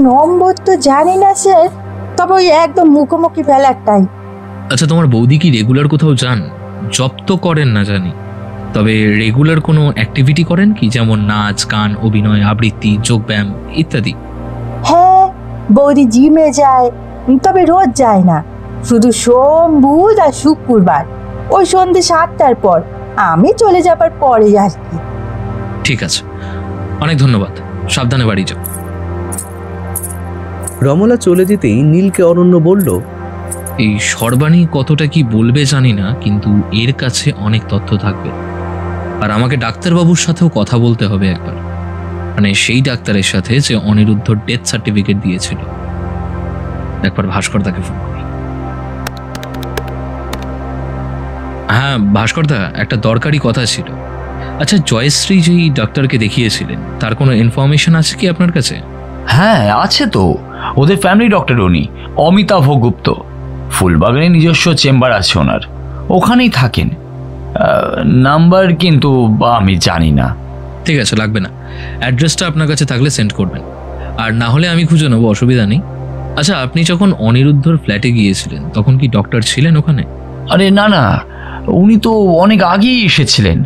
নম্বর তো জানি না স্যার, তবে ওই একদম মুখোমুখি ফেলারটাই। আচ্ছা, তোমার বৌদি কি রেগুলার কোথাও যান? জব তো করেন না জানি, তবে রেগুলার কোনো অ্যাক্টিভিটি করেন কি, যেমন নাচ, গান, অভিনয়, আবৃত্তি, যোগব্যায়াম ইত্যাদি? হ্যাঁ, বৌদি জিমে যায়, তবে রোজ যায় না, শুধু সোম, বুধ আর শুক্রবার, ওই সন্ধ্যে 7টার পর। আমি চলে যাবার পরে আর কি। ঠিক আছে, অনেক ধন্যবাদ, সাবধানে বাড়ি যাও। রমলা চলে যেতেই নীলকে অরণ্য বলল, এই সর্বাণী কতটা কি বলবে জানি না, কিন্তু এর কাছে অনেক তথ্য থাকবে। আর আমাকে ডাক্তারবাবুর সাথেও কথা বলতে হবে একবার, মানে সেই ডাক্তারের সাথে যে অনিরুদ্ধ ডেথ সার্টিফিকেট দিয়েছিল। একবার ভাস্কর দাকে ফোন করি। হ্যাঁ ভাস্কর দা, একটা দরকারি কথা ছিল। আচ্ছা, জয়শ্রী যেই ডাক্তারকে দেখিয়েছিলেন তার কোনো ইনফরমেশন আছে কি আপনার কাছে? হ্যাঁ আছে তো, ওদের ফ্যামিলি ডক্টর উনি, অমিতাভ গুপ্ত। ফুলবাগানে নিজস্ব চেম্বার আছে ওনার, ওখানেই থাকেন। নাম্বার কিন্তু আমি জানি না। ঠিক আছে, লাগবে না। অ্যাড্রেসটা আপনার কাছে থাকলে সেন্ড করবেন, আর না হলে আমি খুঁজে নেবো, অসুবিধা নেই। আচ্ছা, আপনি যখন অনিরুদ্ধর ফ্ল্যাটে গিয়েছিলেন তখন কি ডক্টর ছিলেন ওখানে? আরে না না, উনি তো অনেক আগেই এসেছিলেন,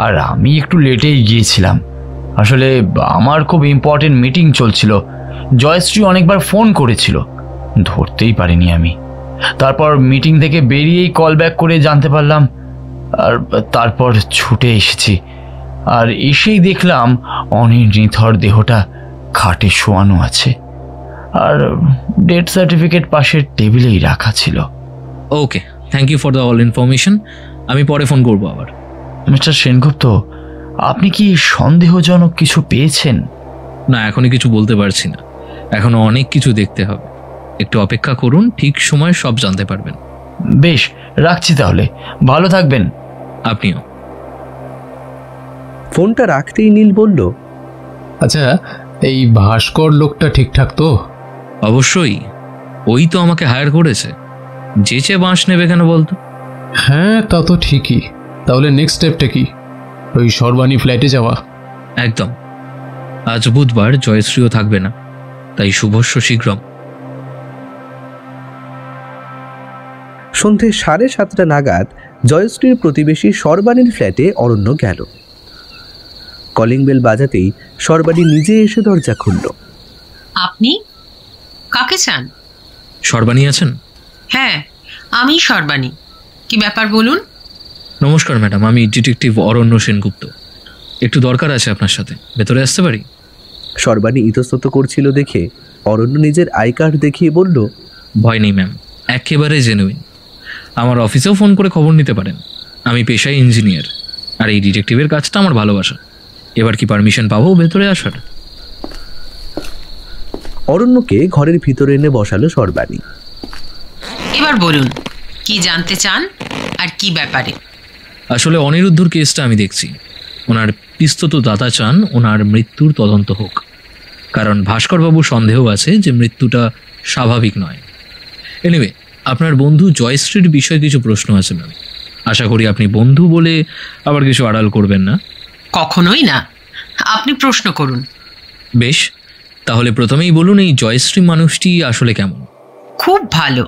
আর আমি একটু লেটেই গিয়েছিলাম। আসলে আমার খুব ইম্পর্টেন্ট মিটিং চলছিল। জয়শ্রী অনেকবার ফোন করেছিল, ধরতেই পারিনি আমি। তারপর মিটিং থেকে বেরিয়েই কল ব্যাক করে জানতে পারলাম, আর তারপর ছুটে এসেছি। আর এসেই দেখলাম অনির্নিথর দেহটা খাটে শোয়ানো আছে, আর ডেথ সার্টিফিকেট পাশের টেবিলেই রাখা ছিল। Okay, thank you for the all information. আমি পরে ফোন করবো আবার। মিস্টার সেনগুপ্ত, আপনি কি সন্দেহজনক কিছু পেয়েছেন? না, এখনই কিছু বলতে পারছি না, এখনো অনেক কিছু দেখতে হবে। একটু অপেক্ষা করুন, ঠিক সময় সব জানতে পারবেন। বেশ, রাখছি তাহলে, ভালো থাকবেন। আপনিও। ফোনটা রাখতেই নীল বলল, আচ্ছা, এই ভাস্কর লোকটা ঠিকঠাক তো? অবশ্যই, ওই তো আমাকে হায়ার করেছে। যেচে বাঁশ নেবে কেন বলতো? হ্যাঁ, তা তো ঠিকই। তাহলে নেক্সট স্টেপটা কি? ওই সর্বাণী ফ্ল্যাটে যাওয়া? একদম। আজ বুধবার, জয়শ্রীও থাকবে না, তাই শুভস্য শীঘ্রম। সন্ধে 7:30 নাগাদ জয়শ্রীর প্রতিবেশী সর্বাণীর ফ্ল্যাটে অরণ্য গেল। কলিং বেল বাজাতেই সর্বাণী নিজে এসে দরজা খুলল। আপনি কাকে চান? সর্বাণী আছেন? হ্যাঁ, আমি সর্বাণী। কি ব্যাপার বলুন? নমস্কার ম্যাডাম, আমি ডিটেকটিভ অরণ্য সেনগুপ্ত। একটু দরকার আছে আপনার সাথে, ভেতরে আসতে পারি? সর্বাণী ইতস্তত করছিল দেখে অরণ্য নিজের আই কার্ড দেখিয়ে বলল, ভয় নেই ম্যাম, একেবারে জেনুইন। আমার অফিসেও ফোন করে খবর নিতে পারেন। আমি পেশায় ইঞ্জিনিয়ার, আর এই ডিটেকটিভের কাজটা আমার ভালোবাসা। এবার কি পারমিশন পাবো ভেতরে আসার? অরণ্যকে ঘরের ভিতরে এনে বসালো সর্বাণী। এবার বলুন, কি জানতে চান আর কি ব্যাপারে? আসলে অনিরুদ্ধর কেসটা আমি দেখছি। ওনার পিস্তত দাদা চান ওনার মৃত্যুর তদন্ত হোক, কারণ ভাস্করবাবু সন্দেহ আছে যে মৃত্যুটা স্বাভাবিক নয়। এনিওয়ে, আপনার বন্ধু জয়শ্রীর বিষয়ে কিছু প্রশ্ন আছে ম্যাম। আশা করি আপনি বন্ধু বলে আবার কিছু আড়াল করবেন না। কখনোই না, আপনি প্রশ্ন করুন। বেশ, তাহলে প্রথমেই বলুন, এই জয়শ্রী মানুষটি আসলে কেমন? খুব ভালো,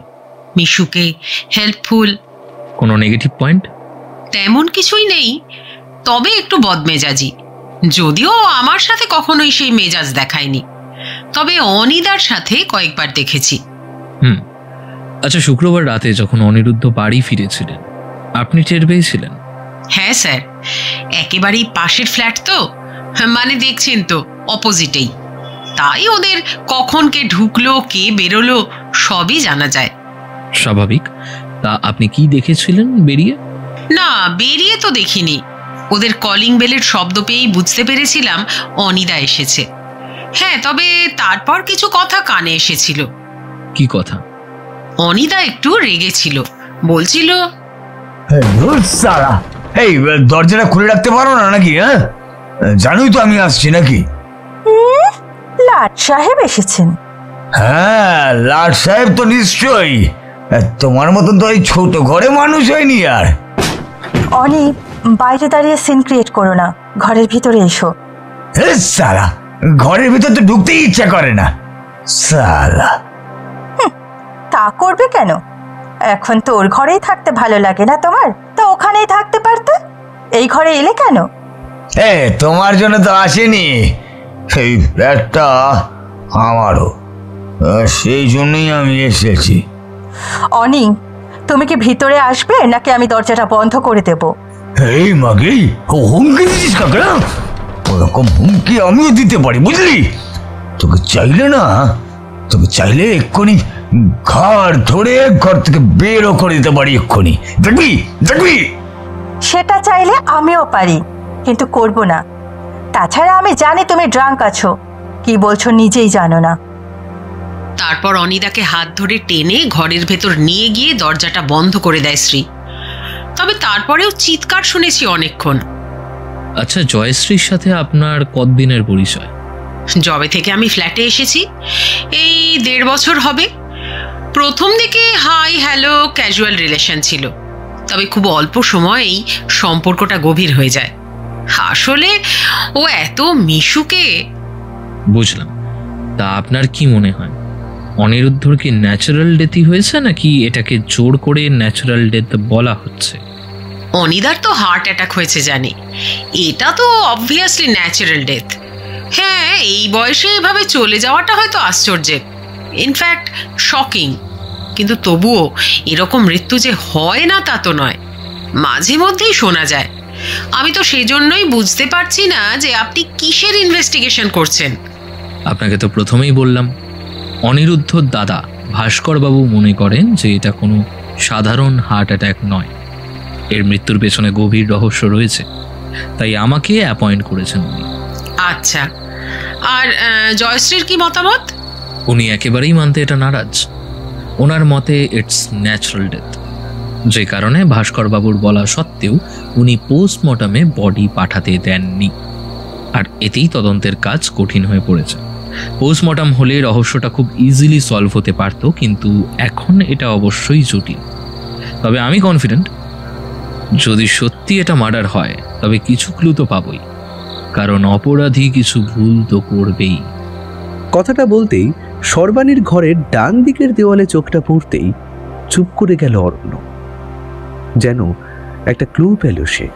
মিশুকে, হেল্পফুল। কোনো নেগেটিভ পয়েন্ট? তেমন কিছুই নেই, তবে একটু বদমেজাজি। যদিও আমার সাথে কখনোই সেই মেজাজ দেখায়নি, তবে অনিদার সাথে কয়েকবার দেখেছি। আচ্ছা, শুক্রবার রাতে যখন অনিরুদ্ধ বাড়ি ফিরেছিলেন, আপনি টের পেয়েছিলেন? হ্যাঁ স্যার, একেবারেই পাশের ফ্ল্যাট তো, মানে দেখছেন তো, অপোজিটেই। তাই ওদের কখন কে ঢুকলো কে বেরোলো সবই জানা যায়। স্বাভাবিক। তা আপনি কি দেখেছিলেন বেরিয়ে? না, বেরিয়ে তো দেখিনি। ওদের কলিং বেলের শব্দ পেয়েই বুঝতে পেরেছিলাম অনিদা এসেছে। হ্যাঁ, তবে তারপর কিছু কথা কানে এসেছিল। কি কথা? অনিদা একটু রেগেছিল, বলছিল, এই দরজাটা খুলে রাখতে পারো না নাকি? হ্যাঁ, জানোই তো আমি আসছি নাকি। লাট সাহেব এসেছেন? হ্যাঁ, লাট সাহেব তো নিশ্চয়ই। তোমার মতন তো এই ছোট ঘরে মানুষ হয়নি। আর অনি, বাইরে দাঁড়িয়ে সিন ক্রিয়েট করো না, ঘরের ভিতরে এসো। সালা, ঘরের ভিতর তো ঢুকতেই ইচ্ছা করে না। সালা, তা করবে কেন? এখন তো ওর ঘরেই থাকতে ভালো লাগে না তোমার, তা ওখানেই থাকতে পারতে। এই ঘরে এলে কেন? তোমার জন্য তো আসেনি, এই ফ্ল্যাটটা আমারও, সেই জন্যই আমি এসেছি। অনি, তুমি কি ভিতরে আসবে নাকি আমি দরজাটা বন্ধ করে দেব? এই মাগি, হুমকি দিচ্ছিস কাকড়া? ওরকম হুমকি আমিও দিতে পারি, বুঝলি? তোকে চাইলে এক্ষুনি ঘর ধরে ঘর থেকে বেরও করে দিতে পারি এক্ষুনি। দেখবি? সেটা চাইলে আমিও পারি, কিন্তু করব না। তাছাড়া আমি জানি তুমি ড্রাঙ্ক আছো, কি বলছো নিজেই জানো না। তারপর অনিদাকে হাত ধরে টেনে ঘরের ভেতর নিয়ে গিয়ে দরজাটা বন্ধ করে দেয় শ্রী। তবে তারপরেও চিৎকার শুনেছি অনেকক্ষণ। আচ্ছা, জয়শ্রীর সাথে আপনার কতদিনের পরিচয়? যবে থেকে আমি ফ্ল্যাটে এসেছি এই 1.5 বছর হবে। প্রথম দিকে হাই হ্যালো ক্যাজুয়াল রিলেশন ছিল, তবে খুব অল্প সময়েই সম্পর্কটা গভীর হয়ে যায়। আসলে ও এত মিশুকে। বুঝলাম। তা আপনার কি মনে হয়, অনিরুদ্ধর কি ন্যাচারাল ডেথই হয়েছে, নাকি এটাকে জোর করে ন্যাচারাল ডেথ বলা হচ্ছে? অনিদার তো হার্ট অ্যাটাক হয়েছে জানি, এটা তো অবভিয়াসলি ন্যাচারাল ডেথ। হ্যাঁ, এই বয়সে এভাবে চলে যাওয়াটা হয়তো আশ্চর্যের, ইনফ্যাক্ট শকিং, কিন্তু তবুও এরকম মৃত্যু যে হয় না তা তো নয়, মাঝে মধ্যেই শোনা যায়। আমি তো সেই জন্যই বুঝতে পারছি না যে আপনি কিসের ইনভেস্টিগেশন করছেন। আপনাকে তো প্রথমেই বললাম, অনিরুদ্ধর দাদা ভাস্কর বাবু মনে করেন যে এটা কোনো সাধারণ হার্ট অ্যাটাক নয়, এর মৃত্যুর পেছনে গভীর রহস্য রয়েছে, তাই আমাকে অ্যাপয়েন্ট করেছেন উনি। আচ্ছা, আর জয়শ্রীর কি মতামত? উনি একেবারেই মানতে এটা নারাজ। ওনার মতে ইটস ন্যাচারাল ডেথ, যে কারণে ভাস্কর বাবুর বলা সত্ত্বেও উনি পোস্টমর্টমে বডি পাঠাতে দেননি, আর এতেই তদন্তের কাজ কঠিন হয়ে পড়েছে। পোস্টমর্টম হলে রহস্যটা খুব ইজিলি সলভ হতে পারত, কিন্তু এখন এটা অবশ্যই জটিল। তবে আমি কনফিডেন্ট, যদি সত্যি এটা মার্ডার হয় তবে কিছু ক্লু তো পাবই, কারণ অপরাধী কিছু ভুল তো করবেই। কথাটা বলতেই সর্বাণীর ঘরের ডান দিকের দেওয়ালে চোখটা পড়তেই চুপ করে গেল অরণ্য। যেন একটা ক্লু পেল সে।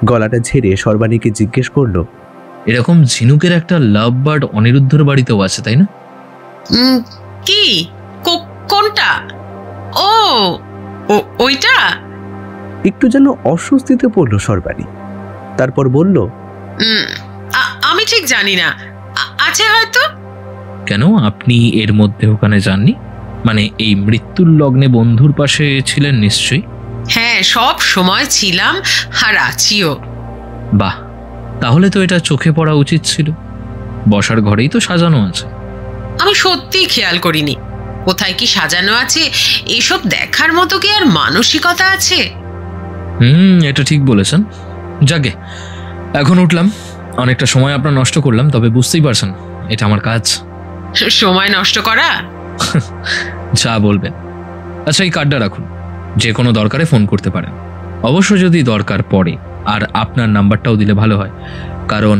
গলাটা ঝেড়ে সর্বাণীকে জিজ্ঞেস করলো, এরকম ঝিনুকের একটা লাভ বার্ড অনিরুদ্ধর বাড়িতেও আছে, তাই না? কি? কোনটা? ও ওইটা? একটু যেন অস্বস্তিতে পড়লো সর্বাণী, তারপর বলল, আমি ঠিক জানি না, আছে হয়তো। কেন, আপনি এর মধ্যে ওখানে যাননি? মানে এই মৃত্যুর লগ্নে বন্ধুর পাশে ছিলেন নিশ্চয়ই? হ্যাঁ, সব সময় ছিলাম আর আছিও। বাহ, তাহলে তো এটা চোখে পড়া উচিত ছিল। বসার ঘরেই তো সাজানো আছে। আমি সত্যিই খেয়াল করিনি কোথায় কি সাজানো আছে, এসব দেখার মতো কি আর মানসিকতা আছে? এটা ঠিক বলেছেন। যাকে, এখন উঠলাম, অনেকটা সময় আপনার নষ্ট করলাম, তবে বুঝতেই পারছেন এটা আমার কাজ। সময় নষ্ট করা? যা বলবেন। আচ্ছা, এই কার্ডটা রাখুন, যে কোনো দরকারে ফোন করতে পারেন। অবশ্য যদি দরকার পড়ে, আর আপনার নাম্বারটাও দিলে ভালো হয়, কারণ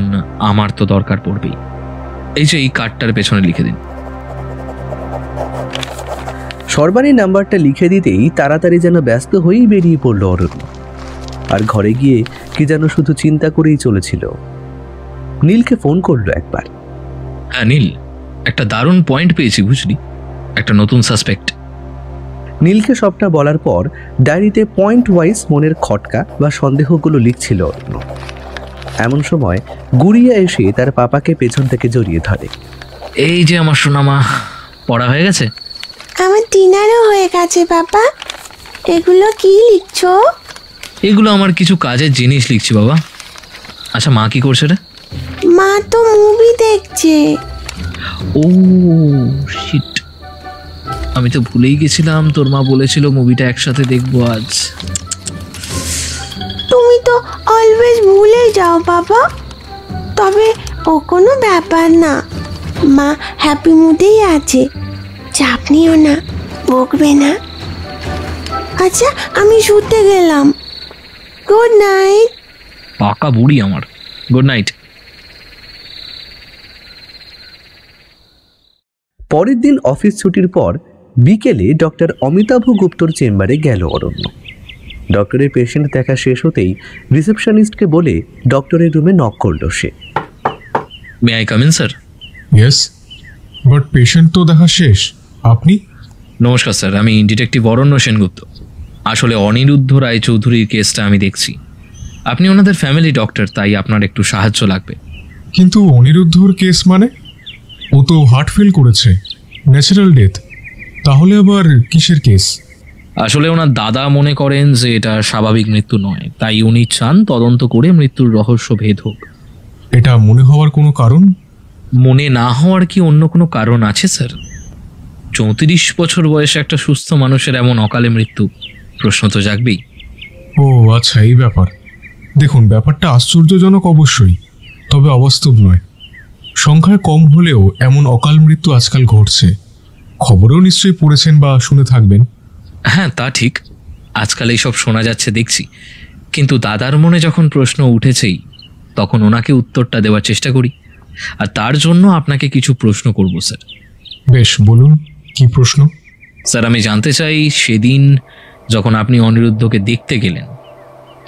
আমার তো দরকার পড়বেই। এই যে এই কার্ডটার পেছনে লিখে দিন। সর্বাণীর নাম্বারটা লিখে দিতেই তাড়াতাড়ি যেন ব্যস্ত হয়েই বেরিয়ে পড়ল অরণ্য। আর ঘরে গিয়ে কি যেন শুধু চিন্তা করেই চলেছিল। নীলকে ফোন করলো একবার। হ্যাঁ নীল, একটা দারুণ পয়েন্ট পেয়েছি বুঝলি, একটা নতুন সাসপেক্ট। নীলকে সবটা বলার পর ডায়েরিতে পয়েন্ট ওয়াইজ মনের খটকা বা সন্দেহগুলো লিখছিল অরণ্য। এমন সময় গুড়িয়া এসে তার পাপাকে পেছন থেকে জড়িয়ে ধরে। এই যে আমার সোনামা, পড়া হয়ে গেছে? আমার ডিনারও হয়ে গেছে বাবা। এগুলো কি লিখছো? এগুলো আমার কিছু কাজের জিনিস লিখছি বাবা। আচ্ছা, মা কি করছে রে? মা তো মুভি দেখছে। ও শিট, আমি তো ভুলেই গেছিলাম তোর মা বলেছিল মুভিটা একসাথে দেখবো আজ। তুমি তো অলওয়েজ ভুলে যাও বাবা। তবে ও কোনো ব্যাপার না, মা হ্যাপি মুডেই আছে, চাপ নিও না, বকবে না। আচ্ছা, আমি শুতে গেলাম। Good night. পাকা বুড়ি আমার, গুড নাইট। পরের দিন অফিস ছুটির পর বিকেলে ডক্টর অমিতাভ গুপ্তর চেম্বারে গেল অরণ্য। ডক্টরের পেশেন্ট দেখা শেষ হতেই রিসেপশনিস্টকে বলে ডক্টরের রুমে নক করলো সে। May I come in sir? Yes, but patient তো দেখা শেষ। আপনি? নমস্কার স্যার, আমি ডিটেকটিভ অরণ্য সেনগুপ্ত। আসলে অনিরুদ্ধ রায়চৌধুরীর কেসটা আমি দেখছি। আপনি ওনাদের ফ্যামিলি ডক্টর, তাই আপনার একটু সাহায্য লাগবে। কিন্তু অনিরুদ্ধর কেস মানে? ও তো হার্ট ফেল করেছে, ন্যাচারাল ডেথ। তাহলে আবার কিসের কেস? আসলে ওনার দাদা মনে করেন যে এটা স্বাভাবিক মৃত্যু নয়, তাই উনি চান তদন্ত করে মৃত্যুর রহস্য ভেদ হোক। এটা মনে হওয়ার কোনো কারণ? মনে না হওয়ার কি অন্য কোনো কারণ আছে স্যার? 34 বছর বয়সে একটা সুস্থ মানুষের এমন অকালে মৃত্যু, প্রশ্ন তো জাগবেই। ও আচ্ছা, এই ব্যাপার। দেখুন, ব্যাপারটা আশ্চর্যজনক অবশ্যই, তবে অবাস্তব নয়। সংখ্যায় কম হলেও এমন অকাল মৃত্যু আজকাল ঘটছে। খবরেও নিশ্চয়ই পড়েছেন বা শুনে থাকবেন। হ্যাঁ, তা ঠিক, আজকাল এইসব শোনা যাচ্ছে দেখছি, কিন্তু দাদার মনে যখন প্রশ্ন উঠেছেই তখন ওনাকে উত্তরটা দেওয়ার চেষ্টা করি, আর তার জন্য আপনাকে কিছু প্রশ্ন করব স্যার। বেশ, বলুন কি প্রশ্ন? স্যার, আমি জানতে চাই সেদিন যখন আপনি অনিরুদ্ধকে দেখতে গেলেন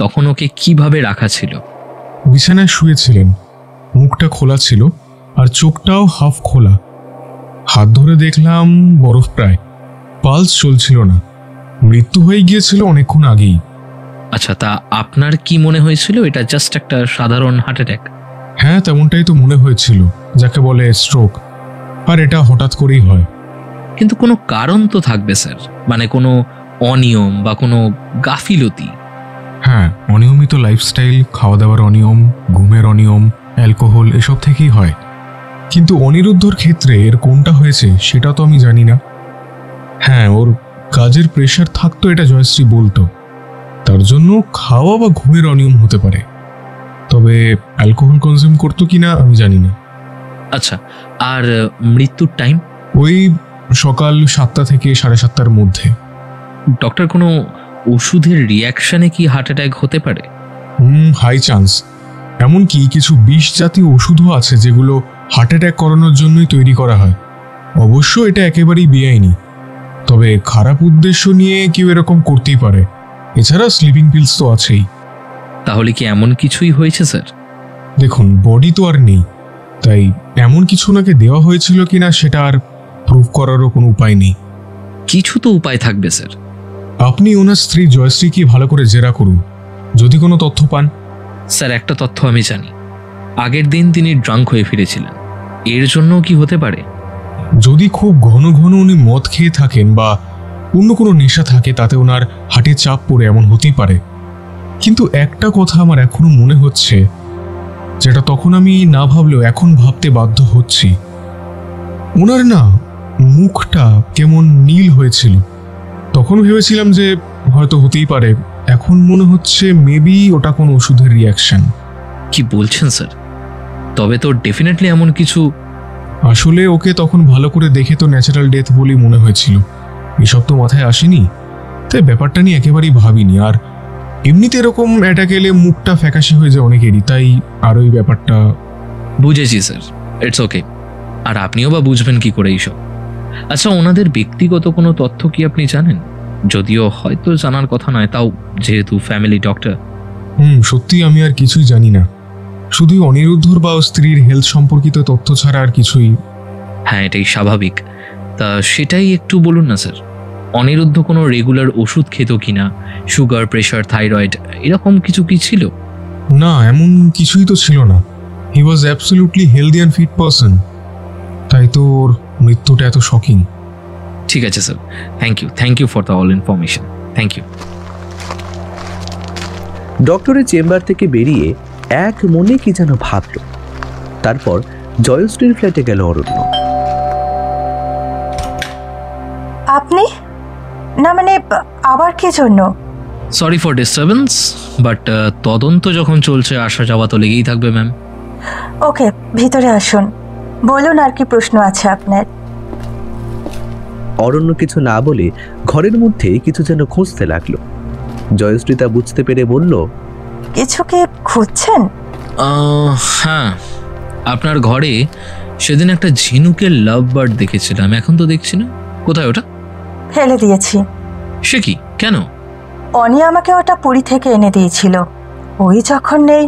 তখন ওকে কিভাবে রাখা ছিল? বিছানায় শুয়েছিলেন, মুখটা খোলা ছিল আর চোখটাও হাফ খোলা। হাত ধরে দেখলাম বরফ প্রায়, পালস চলছিল না, মৃত্যু হয়ে গিয়েছিল অনেকক্ষণ আগেই। আচ্ছা, তা আপনার কি মনে হয়েছিল এটা জাস্ট একটা সাধারণ হার্ট অ্যাটাক? হ্যাঁ, তেমনটাই তো মনে হয়েছিল, যাকে বলে স্ট্রোক। আর এটা হঠাৎ করেই হয়। কিন্তু কোনো কারণ তো থাকবে স্যার, মানে কোনো অনিয়ম বা কোনো গাফিলতি? হ্যাঁ, অনিয়মিত লাইফস্টাইল, খাওয়া দাওয়ার অনিয়ম, ঘুমের অনিয়ম, অ্যালকোহল, এসব থেকেই হয়। কিন্তু অনিরুদ্ধর ক্ষেত্রে এর কোনটা হয়েছে সেটা তো আমি জানি না। হ্যাঁ, ওর কাজের প্রেশার থাকতো, এটা জয়শ্রী বলতো, তার জন্য খাওয়া বা ঘুমের অনিয়ম হতে পারে। তবে অ্যালকোহল কনজিউম করতো কিনা আমি জানি না। আচ্ছা, আর মৃত্যুর টাইম? ওই সকাল 7টা থেকে 7:30টার মধ্যে। ডক্টর, কোনো ওষুধের রিয়াকশনে কি হার্ট অ্যাটাক হতে পারে? High chance. এমনকি কিছু বিষ জাতীয় ওষুধও আছে যেগুলো হার্ট অ্যাটাক করানোর জন্যই তৈরি করা হয়। অবশ্য এটা একেবারেই বেআইনি, তবে খারাপ উদ্দেশ্য নিয়ে কেউ এরকম করতেই পারে। এছাড়া স্লিপিং পিলস তো আছেই। তাহলে কি এমন কিছুই হয়েছে স্যার? দেখুন, বডি তো আর নেই, তাই এমন কিছু ওনাকে দেওয়া হয়েছিল কিনা সেটা আর প্রুভ করারও কোনো উপায় নেই। কিছু তো উপায় থাকবে স্যার। আপনি ওনার স্ত্রী জয়শ্রীকে ভালো করে জেরা করুন, যদি কোনো তথ্য পান। স্যার, একটা তথ্য আমি জানি, আগের দিন তিনি ড্রাঙ্ক হয়ে ফিরেছিলেন, এর জন্য কি হতে পারে? যদি খুব ঘন ঘন উনি মদ খেয়ে থাকেন বা অন্য কোনো নেশা থাকে, তাতে ওনার হার্টে চাপ পড়ে এমন হতেই পারে। কিন্তু একটা কথা আমার এখনো মনে হচ্ছে, যেটা তখন আমি না ভাবলেও এখন ভাবতে বাধ্য হচ্ছি। ওনার না মুখটা কেমন নীল হয়েছিল। তখন ভেবেছিলাম যে হয়তো হতেই পারে, এখন মনে হচ্ছে মেবি ওটা কোনো ওষুধের রিয়াকশন। কি বলছেন স্যার? তবে তো ডেফিনেটলি এমন কিছু। আসলে ওকে তখন ভালো করে দেখে তো ন্যাচারাল ডেথ বলেই মনে হয়েছিল, এসব তো মাথায় আসেনি, তাই ব্যাপারটা নিয়ে একেবারেই ভাবিনি। আর এমনিতে এরকম অ্যাটাক এলে মুখটা ফ্যাকাশে হয়ে যায় অনেকেরই, তাই আর ওই ব্যাপারটা। বুঝেছি স্যার, ইটস ওকে। আর আপনিও বা বুঝবেন কি করে এইসব? আচ্ছা, ওনাদের ব্যক্তিগত কোনো তথ্য কি আপনি জানেন? যদিও হয়তো জানার কথা নয়, তাও যেহেতু ফ্যামিলি ডক্টর। সত্যি আমি আর কিছুই জানি না, শুধু অনিরুদ্ধর বা স্ত্রীর হেলথ সম্পর্কিত তথ্য ছাড়া আর কিছুই। হ্যাঁ, এটাই স্বাভাবিক। তা সেটাই একটু বলুন না স্যার, অনিরুদ্ধ কোনো রেগুলার ওষুধ খেত কিনা? সুগার, প্রেশার, থাইরয়েড, এরকম কিছু কি ছিল? না, এমন কিছুই তো ছিল না। He was absolutely healthy and fit person, তাই তো ওর মৃত্যুটা এত শকিং। ঠিক আছে sir, thank you for the all information. Thank you. ডক্টরের চেম্বার থেকে বেরিয়ে এক মনে কি যেন ভাবল। তারপর জয়শ্রীর ফ্ল্যাটে গেল অরণ্য। আপনি? না মানে আবার কি জন্য? সরি ফর ডিস্টারবেন্স, বাট তদন্ত যখন চলছে আসা যাওয়া তো লেগেই থাকবে ম্যাম। ওকে, ভিতরে আসুন, বলুন আর কি প্রশ্ন আছে আপনার? অরণ্য কিছু না বলে ঘরের মধ্যে কিছু যেন খুঁজতে লাগলো। জয়শ্রী তা বুঝতে পেরে বলল, কিছু কি খুঁজছেন? হ্যাঁ, আপনার ঘরে সেদিন একটা ঝিনুকের লাভ বার্ড দেখেছিলাম, এখন তো দেখছি না। কোথায় ওটা? ফেলে দিয়েছি। সে কি, কেন? অনি আমাকে ওটা পুরী থেকে এনে দিয়েছিল, ওই যখন নেই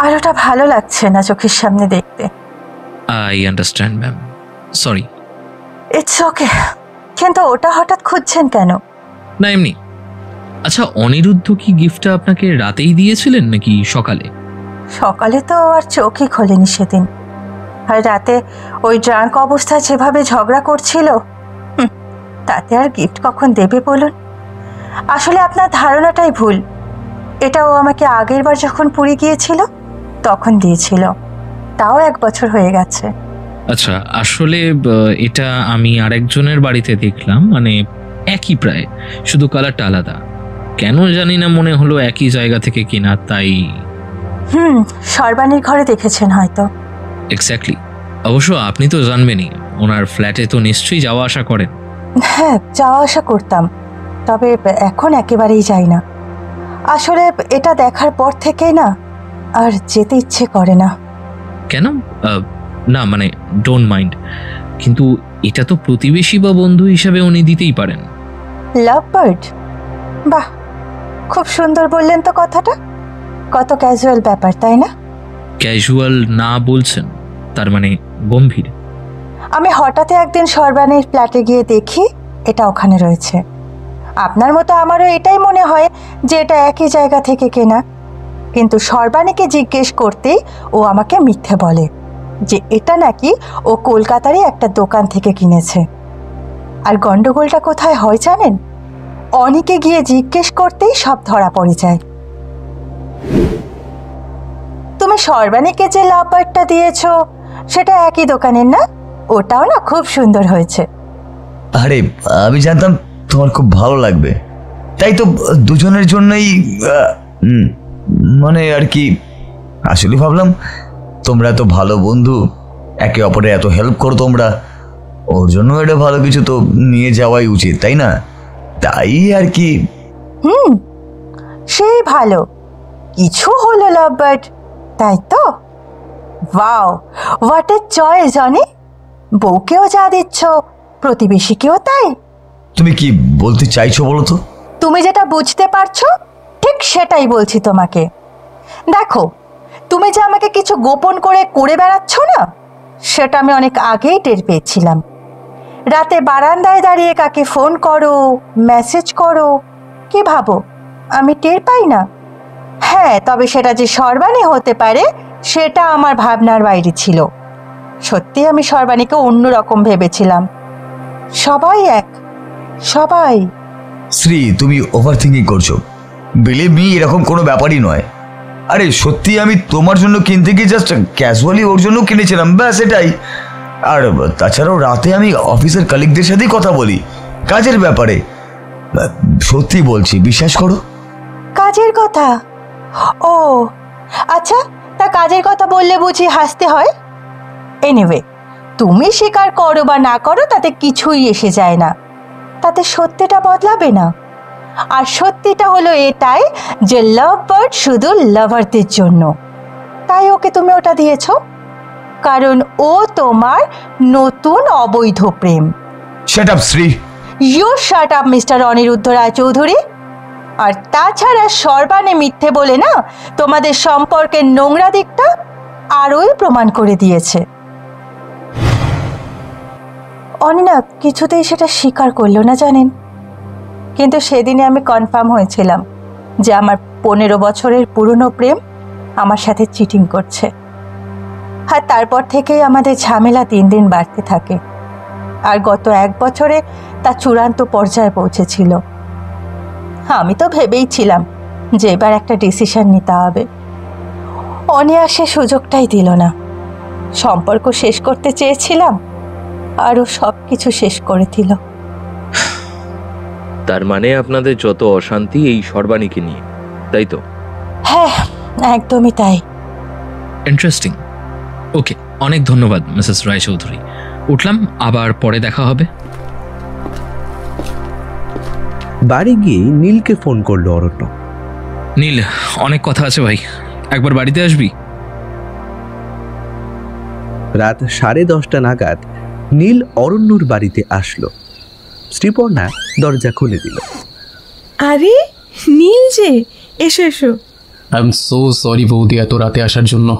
আর ওটা ভালো লাগছে না চোখের সামনে দেখতে। I understand ma'am, sorry. It's okay, কিন্তু ওটা হঠাৎ খুঁজছেন কেন? না, এমনি। আচ্ছা, অনিরুদ্ধ কি গিফটটা আপনাকে রাতেই দিয়েছিলেন নাকি সকালে? সকালে তো আর চোখই খোলেনি সেদিন, আর রাতে ওই ড্রাঙ্ক অবস্থায় যেভাবে ঝগড়া করছিল, তাতে আর গিফট কখন দেবে বলুন? আসলে আপনার ধারণাটাই ভুল। এটাও আমাকে আগের বার যখন পুরী গিয়েছিল তখন দিয়েছিল, তাও 1 বছর হয়ে গেছে। আচ্ছা, আসলে এটা আমি আরেকজনের বাড়িতে দেখলাম, মানে একই প্রায়, শুধু কালারটা আলাদা। কেন জানি না মনে হলো একই জায়গা থেকে কিনা, তাই। সর্বাণীর ঘরে দেখেছেন হয়তো। এক্স্যাক্টলি, অবশ্য আপনি তো জানবেনই, ওনার ফ্ল্যাটে তো নিশ্চয়ই যাওয়া আসা করেন। হ্যাঁ, যাওয়া আসা করতাম, তবে এখন একেবারেই যাই না। আসলে এটা দেখার পর থেকেই না আর যেতে ইচ্ছে করে না। কেন? না মানে ডোন্ট মাইন্ড, কিন্তু এটা তো প্রতিবেশী বা বন্ধু হিসাবে উনি দিতেই পারেন। Love bird? বাহ, খুব সুন্দর বললেন তো কথাটা। কত ক্যাজুয়াল ব্যাপার, তাই না? ক্যাজুয়াল না বলছেন তার মানে গম্ভীর। আমি হঠাৎ একদিন সর্বাণীর ফ্ল্যাটে গিয়ে দেখি এটা ওখানে রয়েছে। আপনার মতো আমারও এটাই মনে হয় যে এটা একই জায়গা থেকে কেনা, কিন্তু সর্বাণীকে জিজ্ঞেস করতেই ও আমাকে মিথ্যে বলে যে এটা নাকি ও কলকাতারই একটা দোকান থেকে কিনেছে। আর গন্ডগোলটা কোথায় হয় জানেন? অনিকে গিয়ে জিজ্ঞেস করতেই সব ধরা পড়ে যায়। তুমি সর্বাণীকে যে লাভ বার্ডটা দিয়েছ সেটা একই দোকানের না? ওটাও না খুব সুন্দর হয়েছে। আরে আমি জানতাম তোমার খুব ভালো লাগবে, তাই তো দুজনের জন্যই মানে আর কি। আসলে ভাবলাম তোমরা তো ভালো বন্ধু, একে অপরের এত হেল্প করো তোমরা, ওর জন্য এটা ভালো কিছু তো নিয়ে যাওয়াই উচিত, তাই না? তাই আর কি। সেই ভালো কিছু হলো লাভ বার্ড, তাই তো? ওয়াও, হোয়াট এ চয়েস অনি। বউকেও যা দিচ্ছ, প্রতিবেশীকেও তাই। তুমি কি বলতে চাইছো বলো তো? তুমি যেটা বুঝতে পারছো ঠিক সেটাই বলছি তোমাকে। দেখো, তুমি যে আমাকে কিছু গোপন করে বেড়াচ্ছ না, সেটা আমি অনেক আগেই টের পেয়েছিলাম। রাতে বারান্দায় দাঁড়িয়ে কাকে ফোন করো, মেসেজ করো, কি ভাবো আমি টের পাই না? হ্যাঁ, তবে সেটা যে সর্বাণী হতে পারে সেটা আমার ভাবনার বাইরে ছিল। সত্যি আমি সর্বাণীকে অন্যরকম ভেবেছিলাম। সবাই এক, সবাই। শ্রী, তুমি ওভার থিঙ্কিং করছো। বিলিভ মি, এরকম কোনো ব্যাপারই নয়। আরে সত্যি আমি তোমার জন্য কিনতে গিয়ে জাস্ট ক্যাজুয়ালি ওর জন্য কিনেছিলাম, ব্যাস এটাই। আর তাছাড়াও রাতে আমি অফিসের কলিগদের সাথেই কথা বলি কাজের ব্যাপারে। সত্যি বলছি, বিশ্বাস করো। কাজের কথা? ও আচ্ছা, তা কাজের কথা বললে বুঝি হাসতে হয়? এনিওয়ে, তুমি স্বীকার করো বা না করো তাতে কিছুই এসে যায় না, তাতে সত্যিটা বদলাবে না। আর সত্যিটা হলো এটাই যে লাভ বার্ড শুধু লাভারদের জন্য। তাই ওকে তুমি ওটা দিয়েছ, কারণ ও তোমার নতুন অবৈধ প্রেম। Shut up Shree. You shut up mister Aniruddha Roychowdhury. আর তাছাড়া সর্বাণী মিথ্যে বলে না তোমাদের সম্পর্কের নোংরা দিকটা আরোই প্রমাণ করে দিয়েছে। অনিনা কিছুতেই সেটা স্বীকার করলো না জানেন, কিন্তু সেদিনে আমি কনফার্ম হয়েছিলাম যে আমার 15 বছরের পুরনো প্রেম আমার সাথে চিটিং করছে। আর তারপর থেকেই আমাদের ঝামেলা দিন দিন বাড়তে থাকে, আর গত 1 বছরে তা চূড়ান্ত পর্যায়ে পৌঁছেছিল। আমি তো ভেবেই ছিলাম যে এবার একটা ডিসিশন নিতে হবে। অনিয়া সে সুযোগটাই দিল না। সম্পর্ক শেষ করতে চেয়েছিলাম, আরও সব কিছু শেষ করে দিল। তার মানে আপনাদের যত অশান্তি এই সর্বাণীকে নিয়ে, তাই তো? হ্যাঁ, একদমই তাই। ইন্টারেস্টিং। ওকে, অনেক ধন্যবাদ মিসেস রায়চৌধুরী। উঠলাম, আবার পরে দেখা হবে। বাড়ি গিয়ে নীলকে ফোন করলো অরণ্য। নীল, অনেক কথা আছে ভাই, একবার বাড়িতে আসবি? রাত 10:30 নাগাদ নীল অরণ্যর বাড়িতে আসলো। শ্রীপর্ণা দরজা খুলে দিল। আরে নীল যে, এসো এসো। আই এম সো সরি বৌদি এত রাতে আসার জন্য।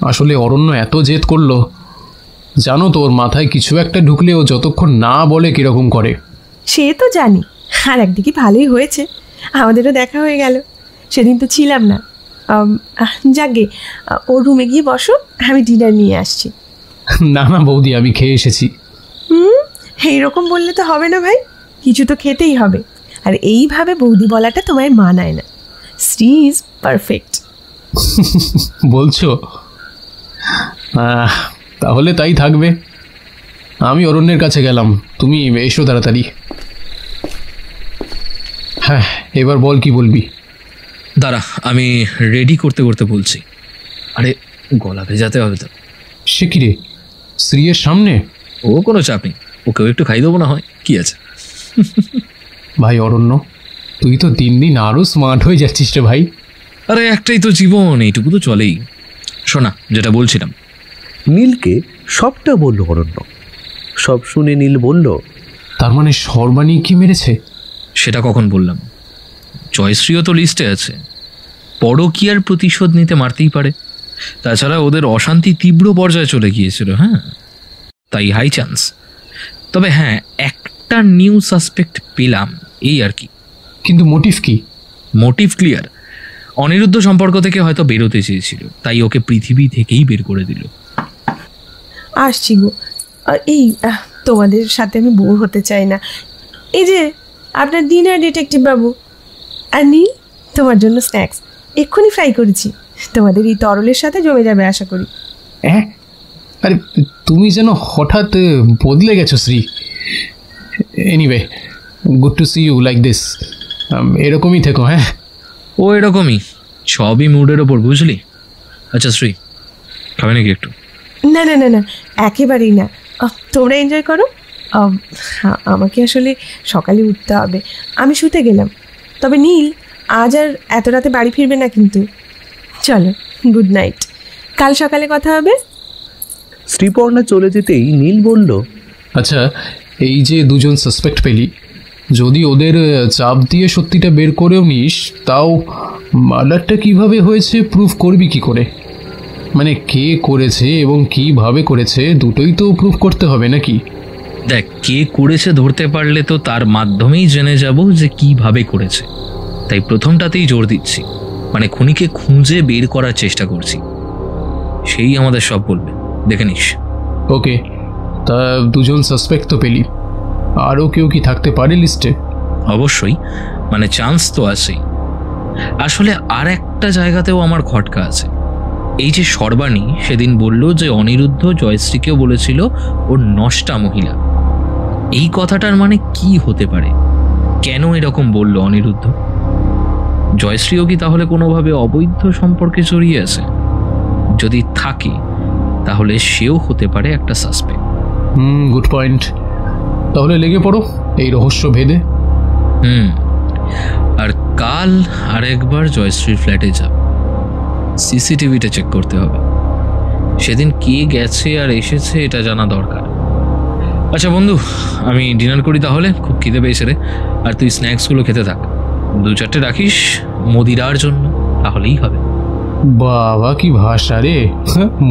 আসলে অরণ্য এত জেদ করলো, জানো তো ওর মাথায় কিছু একটা ঢুকলে ও যতক্ষণ না বলে কিরকম করে। সে তো জানি, আর একদিকে ভালোই হয়েছে, আমাদেরও দেখা হয়ে গেল। সেদিন তো ছিলাম না। যাগে, ওর রুমে গিয়ে বসো, আমি ডিনার নিয়ে আসছি। না না বৌদি, আমি খেয়ে এসেছি। এইরকম বললে তো হবে না ভাই, কিছু তো খেতেই হবে। আর এইভাবে বৌদি বলাটা তোমায় মানায় না। Shri is perfect. বলছো? তাহলে তাই থাকবে। আমি অরণ্যের কাছে গেলাম, তুমি এসো তাড়াতাড়ি। হ্যাঁ, এবার বল কি বলবি। দাঁড়া, আমি রেডি করতে করতে বলছি। আরে গলা ভেজাতে হবে তো। সে কি রে, শ্রীয়ের সামনে? ও কোনো চাপ নেই, ওকেও একটু খাই দেবো না হয়, কি আছে। ভাই অরণ্য, তুই তো দিন দিন আরো স্মার্ট হয়ে যাচ্ছিস রে ভাই। আরে একটাই তো জীবন, এইটুকু তো চলেই। শোনা, যেটা বলছিলাম। নীলকে সবটা বলল অরণ্য। সব শুনে নীল বলল, তার মানে সর্বাণী কি মেরেছে? সেটা কখন বললাম? জয়শ্রীও তো লিস্টে আছে। পরকীয়ার প্রতিশোধ নিতে মারতেই পারে। তাছাড়া ওদের অশান্তি তীব্র পর্যায়ে চলে গিয়েছিল, হ্যাঁ, তাই হাই চান্স। তবে হ্যাঁ, একটা নিউ সাসপেক্ট পেলাম, এই আর কি। কিন্তু মোটিভ কি? Motive clear. অনিরুদ্ধ সম্পর্ক থেকে হয়তো বেরোতে চেয়েছিল, তাই ওকে পৃথিবী থেকেই বের করে দিল। আসছি গো। এই তোমাদের সাথে আমি বোর হতে চাই না। এই যে আপনার ডিনার ডিটেকটিভ বাবু। আর নীল, তোমার জন্য স্ন্যাক্স এক্ষুনি ফ্রাই করেছি। তোমাদের এই তরলের সাথে জমে যাবে আশা করি। হ্যাঁ, আরে তুমি যেন হঠাৎ বদলে গেছো Shri. Anyway, good to see you like this. এরকমই থেকো। হ্যাঁ, ও এরকমই, সবই মুডের ওপর, বুঝলি। আচ্ছা শ্রী, খাবে নাকি একটু? না না না না, একেবারেই না। তোমরা এনজয় করো। আমাকে আসলে সকালে উঠতে হবে, আমি শুতে গেলাম। তবে নীল, আজ আর এত রাতে বাড়ি ফিরবে না কিন্তু। চলো, গুড নাইট, কাল সকালে কথা হবে। শ্রীপর্ণা চলে যেতেই নীল বলল, আচ্ছা, এই যে দুজন সাসপেক্ট পেলি, যদি ওদের চাপ দিয়ে সত্যিটা বের করেও নিস, তাও মার্ডারটা কিভাবে হয়েছে প্রুফ করবি কি করে? মানে কে করেছে এবং কিভাবে করেছে, দুটোই তো প্রুফ করতে হবে নাকি? দেখ, কে করেছে ধরতে পারলে তো তার মাধ্যমেই জেনে যাব যে কিভাবে করেছে। তাই প্রথমটাতেই জোর দিচ্ছি, মানে খুনিকে খুঁজে বের করার চেষ্টা করছি। সেই আমাদের সব বলবে, দেখে নিস। ওকে, তা দুজন সাসপেক্ট তো পেলি, আরও কেউ কি থাকতে পারে লিস্টে? অবশ্যই, মানে চান্স তো আছেই। আসলে আর একটা জায়গাতেও আমার খটকা আছে। এই যে সর্বাণী সেদিন বলল যে অনিরুদ্ধ জয়শ্রীকেও বলেছিল ওর নষ্টা মহিলা। এই কথাটার মানে কি হতে পারে? কেন এরকম বলল অনিরুদ্ধ? জয়শ্রীও কি তাহলে কোনোভাবে অবৈধ সম্পর্কে জড়িয়ে আছে? যদি থাকে তাহলে সেও হতে পারে একটা সাসপেক্ট। Good point. তাহলে লেগে পড়ো এই রহস্য ভেদে। আর কাল আরেকবার জয়শ্রীর ফ্ল্যাটে যাব, সিসিটিভিটা চেক করতে হবে। সেদিন কে গেছে আর এসেছে এটা জানা দরকার। আচ্ছা বন্ধু, আমি ডিনার করি তাহলে, খুব খিদে পেয়েছে রে। আর তুই স্ন্যাক্সগুলো খেতে থাক, 2-4টে রাখিস মদিরার জন্য, তাহলেই হবে। বাবা কি ভাষা রে,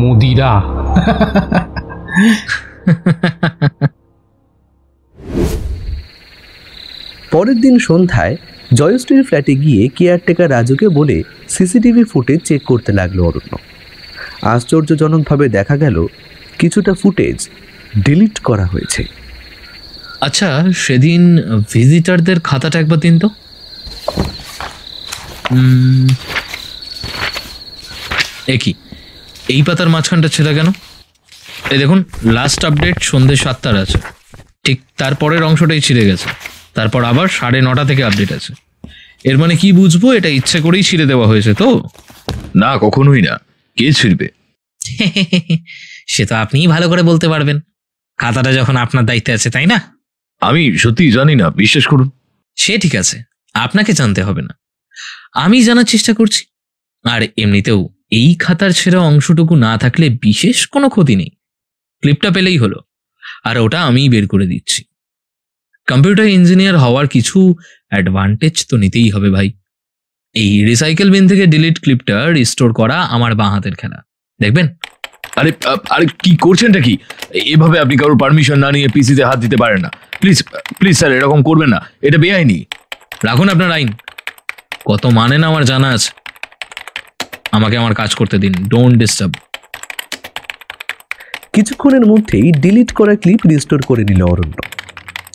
মদিরা। পরের দিন সন্ধ্যায় জয়শ্রীর ফ্ল্যাটে গিয়ে কেয়ারটেকার রাজুকে বলে সিসিটিভি ফুটেজ চেক করতে লাগলো অরণ্য। আশ্চর্যজনকভাবে দেখা গেল কিছুটা ফুটেজ ডিলিট করা হয়েছে। আচ্ছা, সেদিন ভিজিটারদের খাতাটা একবার দিন তো। একই, এই পাতার মাঝখানটা ছেড়ে কেন? এই দেখুন, লাস্ট আপডেট সন্ধ্যে 7টার আছে, ঠিক তারপরের অংশটাই ছিঁড়ে গেছে। তারপর আবার 9:30 থেকে আপডেট আছে। এর মানে কি বুঝবো? এটা ইচ্ছে করেই ছিঁড়ে দেওয়া হয়েছে তো? না, কখনোই না। কে ছিঁড়বে? সে তো আপনিই ভালো করে বলতে পারবেন, খাতাটা যখন আপনার দায়িত্বে আছে, তাই না? আমি সত্যি জানি না, বিশ্বাস করুন। সে ঠিক আছে, আপনাকে জানতে হবে না, আমি জানার চেষ্টা করছি। আর এমনিতেও এই খাতার ছেঁড়া অংশটুকু না থাকলে বিশেষ কোনো ক্ষতি নেই, ক্লিপটা পেলেই হলো, আর ওটা আমিই বের করে দিচ্ছি। কম্পিউটার ইঞ্জিনিয়ার হওয়ার কিছু অ্যাডভান্টেজ তো নিতেই হবে ভাই। এই রিসাইকেল বিন থেকে ডিলিট ক্লিপটা রিস্টোর করা আমার বাঁ হাতের খেলা, দেখবেন। আরে আরে কি করছেনটা কি? এভাবে আপনি কারোর পারমিশন না নিয়ে পিসিতে হাত দিতে পারেন না। প্লিজ প্লিজ স্যার, এরকম করবেন না, এটা বেআইনি। রাখুন আপনার আইন, কত মানে না আমার জানা আছে। আমাকে আমার কাজ করতে দিন, ডোন্ট ডিস্টার্ব। কিছুক্ষণের মধ্যেই ডিলিট করা ক্লিপ রিস্টোর করে নিল অরণ্য।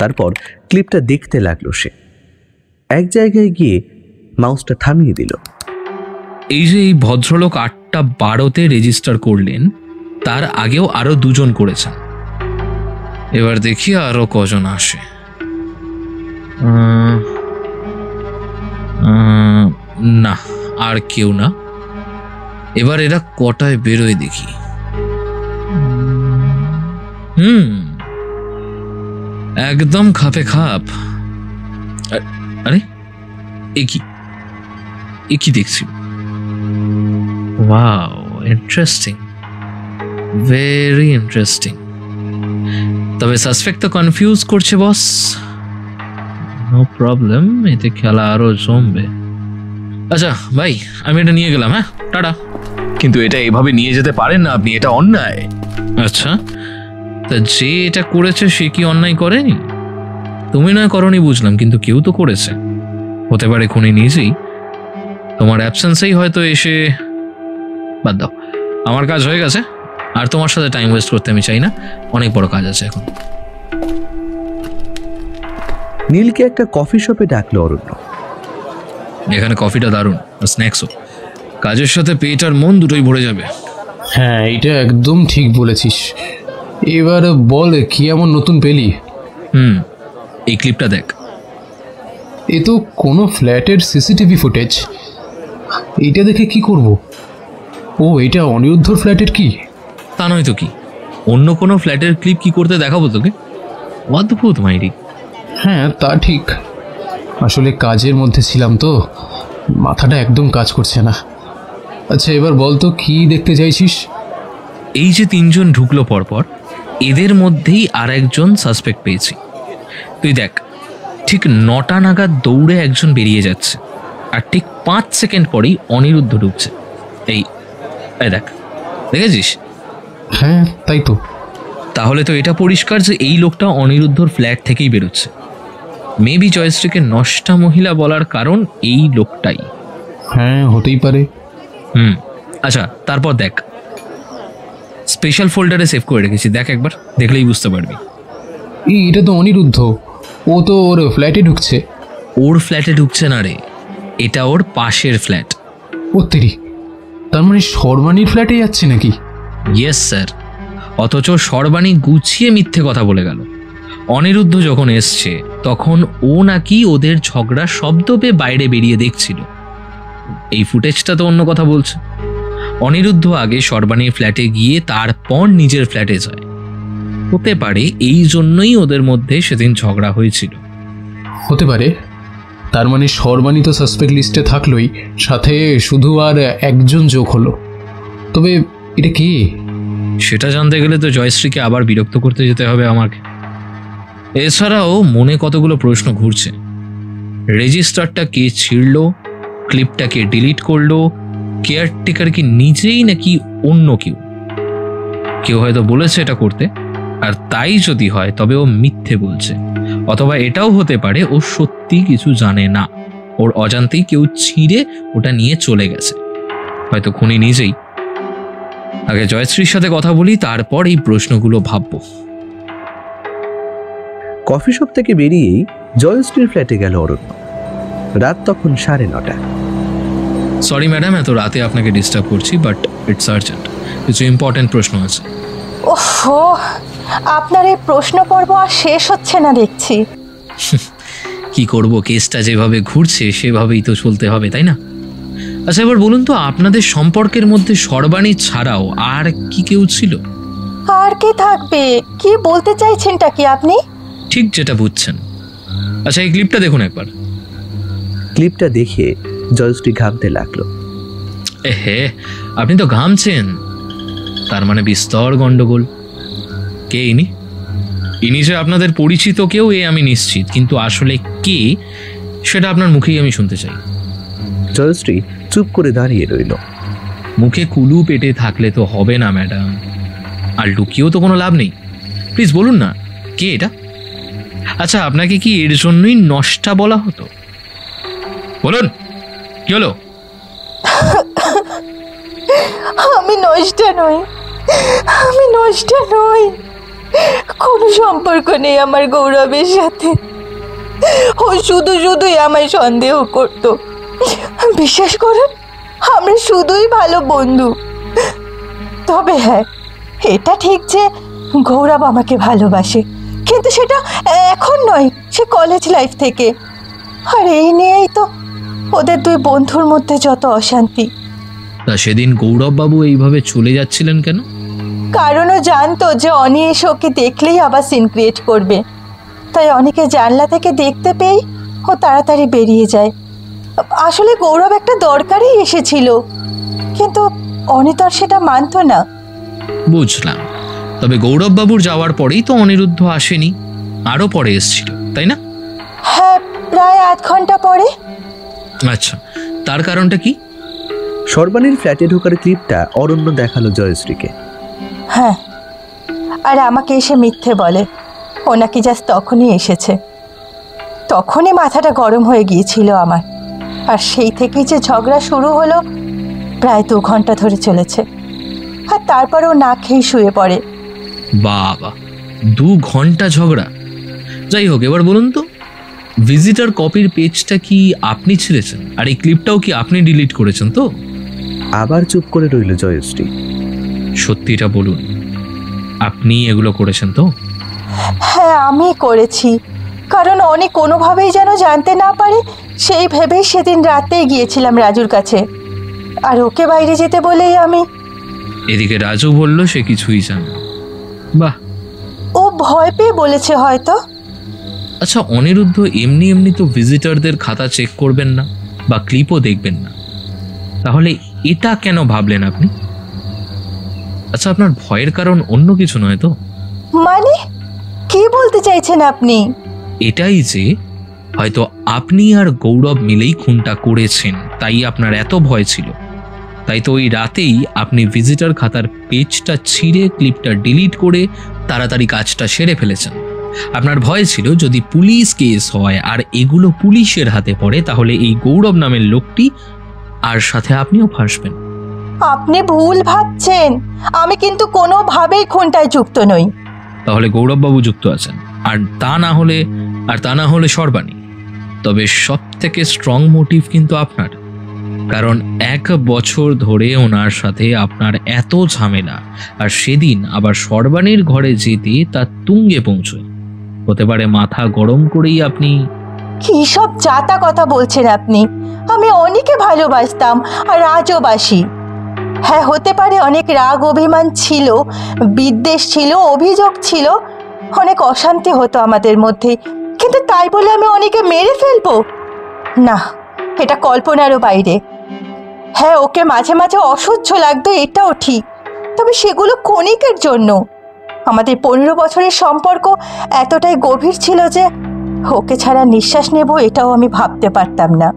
তারপর ক্লিপটা দেখতে লাগলো সে। এক জায়গায় গিয়ে মাউসটা থামিয়ে দিল। এই যে এই ভদ্রলোক 8:12-তে রেজিস্টার করলেন, তার আগেও আরো 2 জন করেছেন। এবার দেখি আরো কজন আসে। না, আর কেউ না। এবার এরা কটায় বেরোয় দেখি। একদম খাপে খাপ। আরে এ কি দেখছি? Wow, interesting, very interesting. তবে সাসপেক্ট তো কনফিউজ করছে বস। নো প্রবলেম, এতে খেলা আরো জমবে। আচ্ছা ভাই, আমি এটা নিয়ে গেলাম। হ্যাঁ, টাটা। কিন্তু এটা এভাবে নিয়ে যেতে পারেন না আপনি, এটা অন্যায়। আচ্ছা, তা যে এটা করেছে সে কি অন্যায় করেনি? তুমি নয় করনি বুঝলাম, কিন্তু কেউ তো করেছে। হতে পারে খুনি নিজেই। তোমার অ্যাবসেন্সেই হয়তো এসে। বাদ দাও, আমার কাজ হয়ে গেছে, আর তোমার সাথে টাইম ওয়েস্ট করতে আমি চাই না। অনেক বড় কাজ আছে এখন। নীলকে একটা কফি শপে ডাকলো অরণ্য। এখানে কফিটা দারুণ, আর স্ন্যাক্সও। কাজের সাথে পেট আর মন দুটোই ভরে যাবে। হ্যাঁ, এটা একদম ঠিক বলেছিস। এবার বল, কি এমন নতুন পেলি? এই ক্লিপটা দেখ। এ তো কোনো ফ্ল্যাটের সিসিটিভি ফুটেজ। এইটা দেখে কি করব? ও, এটা অনিরুদ্ধর ফ্ল্যাটের কি? তা নয় তো কি, অন্য কোনো ফ্ল্যাটের ক্লিপ কি করতে দেখাবো তোকে? অদ্ভুত মাইরি। হ্যাঁ, তা ঠিক। আসলে কাজের মধ্যে ছিলাম তো, মাথাটা একদম কাজ করছে না। আচ্ছা, এবার বল তো কি দেখতে চাইছিস? এই যে তিনজন ঢুকলো পরপর, এদের মধ্যেই আর একজন সাসপেক্ট পেয়েছি। তুই দেখ, ঠিক 9টা নাগাদ দৌড়ে একজন বেরিয়ে যাচ্ছে, আর ঠিক 5 সেকেন্ড পরেই অনিরুদ্ধ ঢুকছে। এই দেখ, দেখেছিস? হ্যাঁ, তাই তো। তাহলে তো এটা পরিষ্কার যে এই লোকটা অনিরুদ্ধর ফ্ল্যাট থেকেই বেরোচ্ছে। মেবি জয়শ্রীকে নষ্টা মহিলা বলার কারণ এই লোকটাই। হ্যাঁ, হতেই পারে। আচ্ছা, তারপর দেখ, স্পেশাল ফোল্ডারে সেভ করে রেখেছি, দেখ একবার, দেখলেই বুঝতে পারবি। এটা তো অনিরুদ্ধ, ও তো ওর ফ্ল্যাটে ঢুকছে। ওর ফ্ল্যাটে ঢুকছে না রে, এটা ওর পাশের ফ্ল্যাট। ও তেরি, তার মানে সর্বাণীর ফ্ল্যাটে যাচ্ছে নাকি? Yes sir. অথচ সর্বাণী গুছিয়ে মিথ্যে কথা বলে গেল। অনিরুদ্ধ যখন এসছে তখন ও নাকি ওদের ঝগড়া শব্দ পেয়ে বাইরে বেরিয়ে দেখছিল। এই ফুটেজটা তো অন্য কথা বলছে। অনিরুদ্ধ আগে সর্বাণীর ফ্ল্যাটে গিয়ে তারপর নিজের ফ্ল্যাটে যায়। হতে পারে এই জন্যই ওদের মধ্যে সেদিন ঝগড়া হয়েছিল। হতে পারে। তার মানে সর্বাণী তো সাসপেক্ট লিস্টে থাকলোই, সাথে শুধু আর একজন যোগ হলো। তবে এটা কি? সেটা জানতে গেলে তো জয়শ্রীকে আবার বিরক্ত করতে যেতে হবে আমাকে। এছাড়াও মনে কতগুলো প্রশ্ন ঘুরছে। রেজিস্টারটা কে ছিঁড়ল? ক্লিপটা কে ডিলিট করলো? কেয়ারটেকার কি নিজেই নাকি অন্য কেউ? কেউ হয়তো বলেছে এটা করতে, আর তাই যদি হয় তবে ও মিথ্যে বলছে। অথবা এটাও হতে পারে ও সত্যি কিছু জানে না, ওর অজান্তেই কেউ ছিঁড়ে ওটা নিয়ে চলে গেছে, হয়তো খুনি নিজেই। আগে জয়শ্রীর সাথে কথা বলি, তারপর এই প্রশ্নগুলো ভাববো। কফি শপ থেকে বেরিয়েই জয়শ্রীর ফ্ল্যাটে গেল অরণ্য। রাত তখন 9:30। সরি ম্যাডাম, এত রাতে আপনাকে ডিস্টার্ব করছি, বাট ইটস আর্জেন্ট। কিছু ইম্পর্টেন্ট প্রশ্ন আছে। ওহো, আপনার এই প্রশ্ন পর্ব আর শেষ হচ্ছে না দেখছি। কি করব, কেসটা যেভাবে ঘুরছে সেভাবেই তো চলতে হবে, তাই না? আচ্ছা, এবার বলুন তো, আপনাদের সম্পর্কের মধ্যে সর্বাণী ছাড়াও আর কি কেউ ছিল? আর কি থাকবে? কি বলতে চাইছেনটা কি আপনি? ঠিক যেটা বুঝছেন। আচ্ছা, এই ক্লিপটা দেখুন একবার। ক্লিপটা দেখে জয়শ্রী ঘামতে লাগলো। হে, আপনি তো ঘামছেন, তার মানে বিস্তর গন্ডগোল। কে ইনি? ইনি যে আপনাদের পরিচিত কেউ, এ আমি নিশ্চিত, কিন্তু আসলে কে সেটা আপনার মুখেই আমি শুনতে চাই। জয়শ্রী চুপ করে দাঁড়িয়ে রইল। মুখে কুলু পেটে থাকলে তো হবে না ম্যাডাম, আর লুকিয়েও তো কোনো লাভ নেই। প্লিজ বলুন না, কে এটা? আচ্ছা, আপনাকে কি এর জন্যই নষ্টা বলা হতো? বলুন, কি হলো? আমি নষ্টা নই, আমি নষ্টা নই। কোনো সম্পর্ক নেই আমার গৌরবের সাথে। ও শুধুই আমায় সন্দেহ করত। বিশ্বাস করুন, আমরা শুধুই ভালো বন্ধু। তবে হ্যাঁ, এটা ঠিক যে গৌরব আমাকে ভালোবাসে, কিন্তু সেটা এখন নয়, সে কলেজ লাইফ থেকে। আর এই নিয়েই তো ওদের দুই বন্ধুর মধ্যে যত অশান্তি। তা সেদিন গৌরব বাবু এইভাবে চলে যাচ্ছিলেন কেন? কারণ ও জানতো যে অনি এসে ওকে দেখলেই আবার সিন ক্রিয়েট করবে, তাই অনেকে জানলা থেকে দেখতে পেয়েই ও তাড়াতাড়ি বেরিয়ে যায়। আসলে গৌরব একটা দরকারেই এসেছিল, কিন্তু অনি তো আর সেটা মানতো না। বুঝলাম, তবে গৌরব বাবুর যাওয়ার পরেই তো অনিরুদ্ধ আসেনি, আরো পরে এসেছিল তাই না? হ্যাঁ, প্রায় 8 ঘন্টা পরে। আচ্ছা, তার কারণটা কি? সর্বাণীর ফ্ল্যাটে ঢোকার ক্লিপটা অরণ্য দেখালো জয়শ্রীকে। হ্যাঁ, আর আমাকে এসে মিথ্যে বলে ও নাকি জাস্ট তখনই এসেছে। তখনই মাথাটা গরম হয়ে গিয়েছিল আমার, আর সেই থেকেই যে ঝগড়া শুরু হলো প্রায় 2 ঘন্টা ধরে চলেছে। আর তারপর ও না খেয়ে শুয়ে পড়ে। বাবা, 2 ঘন্টা ঝগড়া! যাই হোক, এবার বলুন তো, ভিজিটার কপির পেজটা কি আপনি ছিঁড়েছেন? আর এই ক্লিপটাও কি আপনি ডিলিট করেছেন তো? আবার চুপ করে রইল জয়শ্রী। সত্যিটা বলুন, আপনি এগুলো করেছেন তো? হ্যাঁ, আমি করেছি, কারণ অনেক কোনোভাবেই যেন জানতে না পারে সেই ভেবেই সেদিন রাতেই গিয়েছিলাম রাজুর কাছে, আর ওকে বাইরে যেতে বলেই আমি। এদিকে রাজু বলল সে কিছুই জানে না। বাহ, ও ভয় পেয়ে বলেছে হয়তো। আচ্ছা, অনিরুদ্ধ এমনি এমনি তো ভিজিটরদের খাতা চেক করবেন না বা ক্লিপও দেখবেন না, তাহলে এটা কেন ভাবলেন আপনি? আচ্ছা, আপনার ভয়ের কারণ অন্য কিছু নয় তো? মানে কি বলতে চাইছেন আপনি? এটাই যে হয়তো আপনি আর গৌরব মিলেই খুনটা করেছেন, তাই আপনার এত ভয় ছিল। তাই তো ওই রাতেই আপনি ভিজিটর খাতার পেজটা ছিঁড়ে ক্লিপটা ডিলিট করে তাড়াতাড়ি কাজটা সেরে ফেলেছেন। আপনার ভয় ছিল যদি পুলিশ কেস হয় আর এগুলো পুলিশের হাতে পড়ে, তাহলে এই গৌরব নামের লোকটি আর সাথে আপনিও ফাঁসবেন। আপনি ভুল ভাবছেন, আমি কিন্তু কোনোভাবেই খুনটায় যুক্ত নই। তাহলে গৌরববাবু যুক্ত আছেন, আর তা না হলে সর্বাণী। তবে সব থেকে স্ট্রং মোটিভ কিন্তু আপনার, কারণ 1 বছর ধরে ওনার সাথে আপনার এত ঝামেলা, আর সেদিন আবার সর্বাণীর ঘরে যেতে তার তুঙ্গে পৌঁছয়। হতে পারে মাথা গরম করেই আপনি। কি সব জাতা কথা বলছেন আপনি? আমি অনেকে ভালোবাসতাম আর আজও বাসি। হ্যাঁ, হতে পারে অনেক রাগ অভিমান ছিল, বিদ্বেষ ছিল, অভিযোগ ছিল, অনেক অশান্তি হতো আমাদের মধ্যে, কিন্তু তাই বলে আমি অনেকে মেরে ফেলবো না, এটা কল্পনারও বাইরে। হ্যাঁ, ওকে মাঝে মাঝে অসহ্য লাগতো, এটাও ঠিক, তবে সেগুলো ক্ষণিকের জন্য। আমাদের 15 বছরের সম্পর্ক এতটাই গভীর ছিল যে ওকে ছাড়া নিঃশ্বাস নেব এটাও আমি ভাবতে পারতাম না।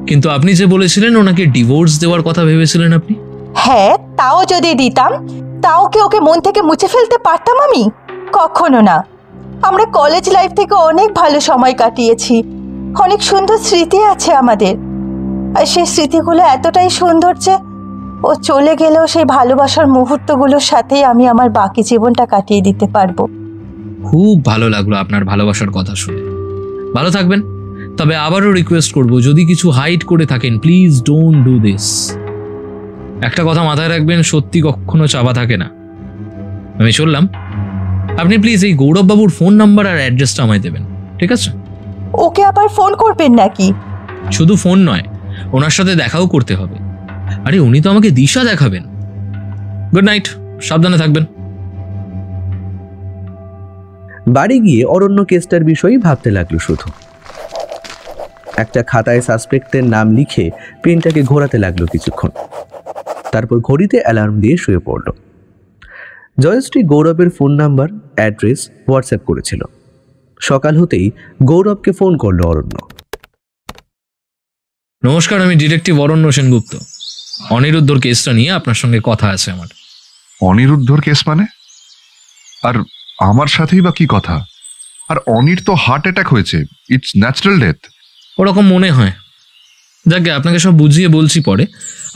কিন্তু আপনি যে বলেছিলেন ওনাকে ডিভোর্স দেওয়ার কথা ভেবেছিলেন আপনি? হ্যাঁ, তাও যদি দিতাম, তাও কি ওকে মন থেকে মুছে ফেলতে পারতাম আমি? কখনো না। আমরা কলেজ লাইফ থেকে অনেক ভালো সময় কাটিয়েছি, অনেক সুন্দর স্মৃতি আছে আমাদের, আর সেই স্মৃতিগুলো এতটাই সুন্দর যে ও চলে গেলেও সেই ভালোবাসার মুহূর্তগুলোর সাথেই আমি আমার বাকি জীবনটা কাটিয়ে দিতে পারবো। খুব ভালো লাগলো আপনার ভালোবাসার কথা শুনে। ভালো থাকবেন। তবে আবারও রিকোয়েস্ট করব, যদি কিছু হাইড করে থাকেন প্লিজ ডোন্ট ডু দিস। একটা কথা মাথায় রাখবেন, সত্যি কখনো চাপা থাকে না। আমি চললাম, আপনি প্লিজ এই গৌরব বাবুর ফোন নাম্বার আর অ্যাড্রেসটা আমায় দেবেন, ঠিক আছে? ওকে আবার ফোন করবেন নাকি? শুধু ফোন নয়, ওনার সাথে দেখাও করতে হবে। আরে উনি তো আমাকে দিশা দেখাবেন। গুড নাইট, সাবধানে থাকবেন। বাড়ি গিয়ে অরণ্য কেসটার বিষয়ে ভাবতে লাগলো শুধু। একটা খাতায় সাসপেক্টের নাম লিখে পেনটাকে ঘোরাতে লাগলো কিছুক্ষণ, তারপর ঘড়িতে অ্যালার্ম দিয়ে শুয়ে পড়ল। জয়শ্রী গৌরবের ফোন নাম্বার, অ্যাড্রেস হোয়াটসঅ্যাপ করেছিল। সকাল হতেই গৌরবকে ফোন করলো অরণ্য। নমস্কার, আমি ডিটেকটিভ অরণ্য সেনগুপ্ত। অনিরুদ্ধর কেসটা নিয়ে আপনার সঙ্গে কথা আছে আমার। অনিরুদ্ধর কেস মানে? আর আমার সাথেই বা কি কথা? আর অনির তো হার্ট অ্যাটাক হয়েছে, ইটস ন্যাচারাল ডেথ। ওরকম মনে হয়। যাকে আপনাকে সব বুঝিয়ে বলছি পরে।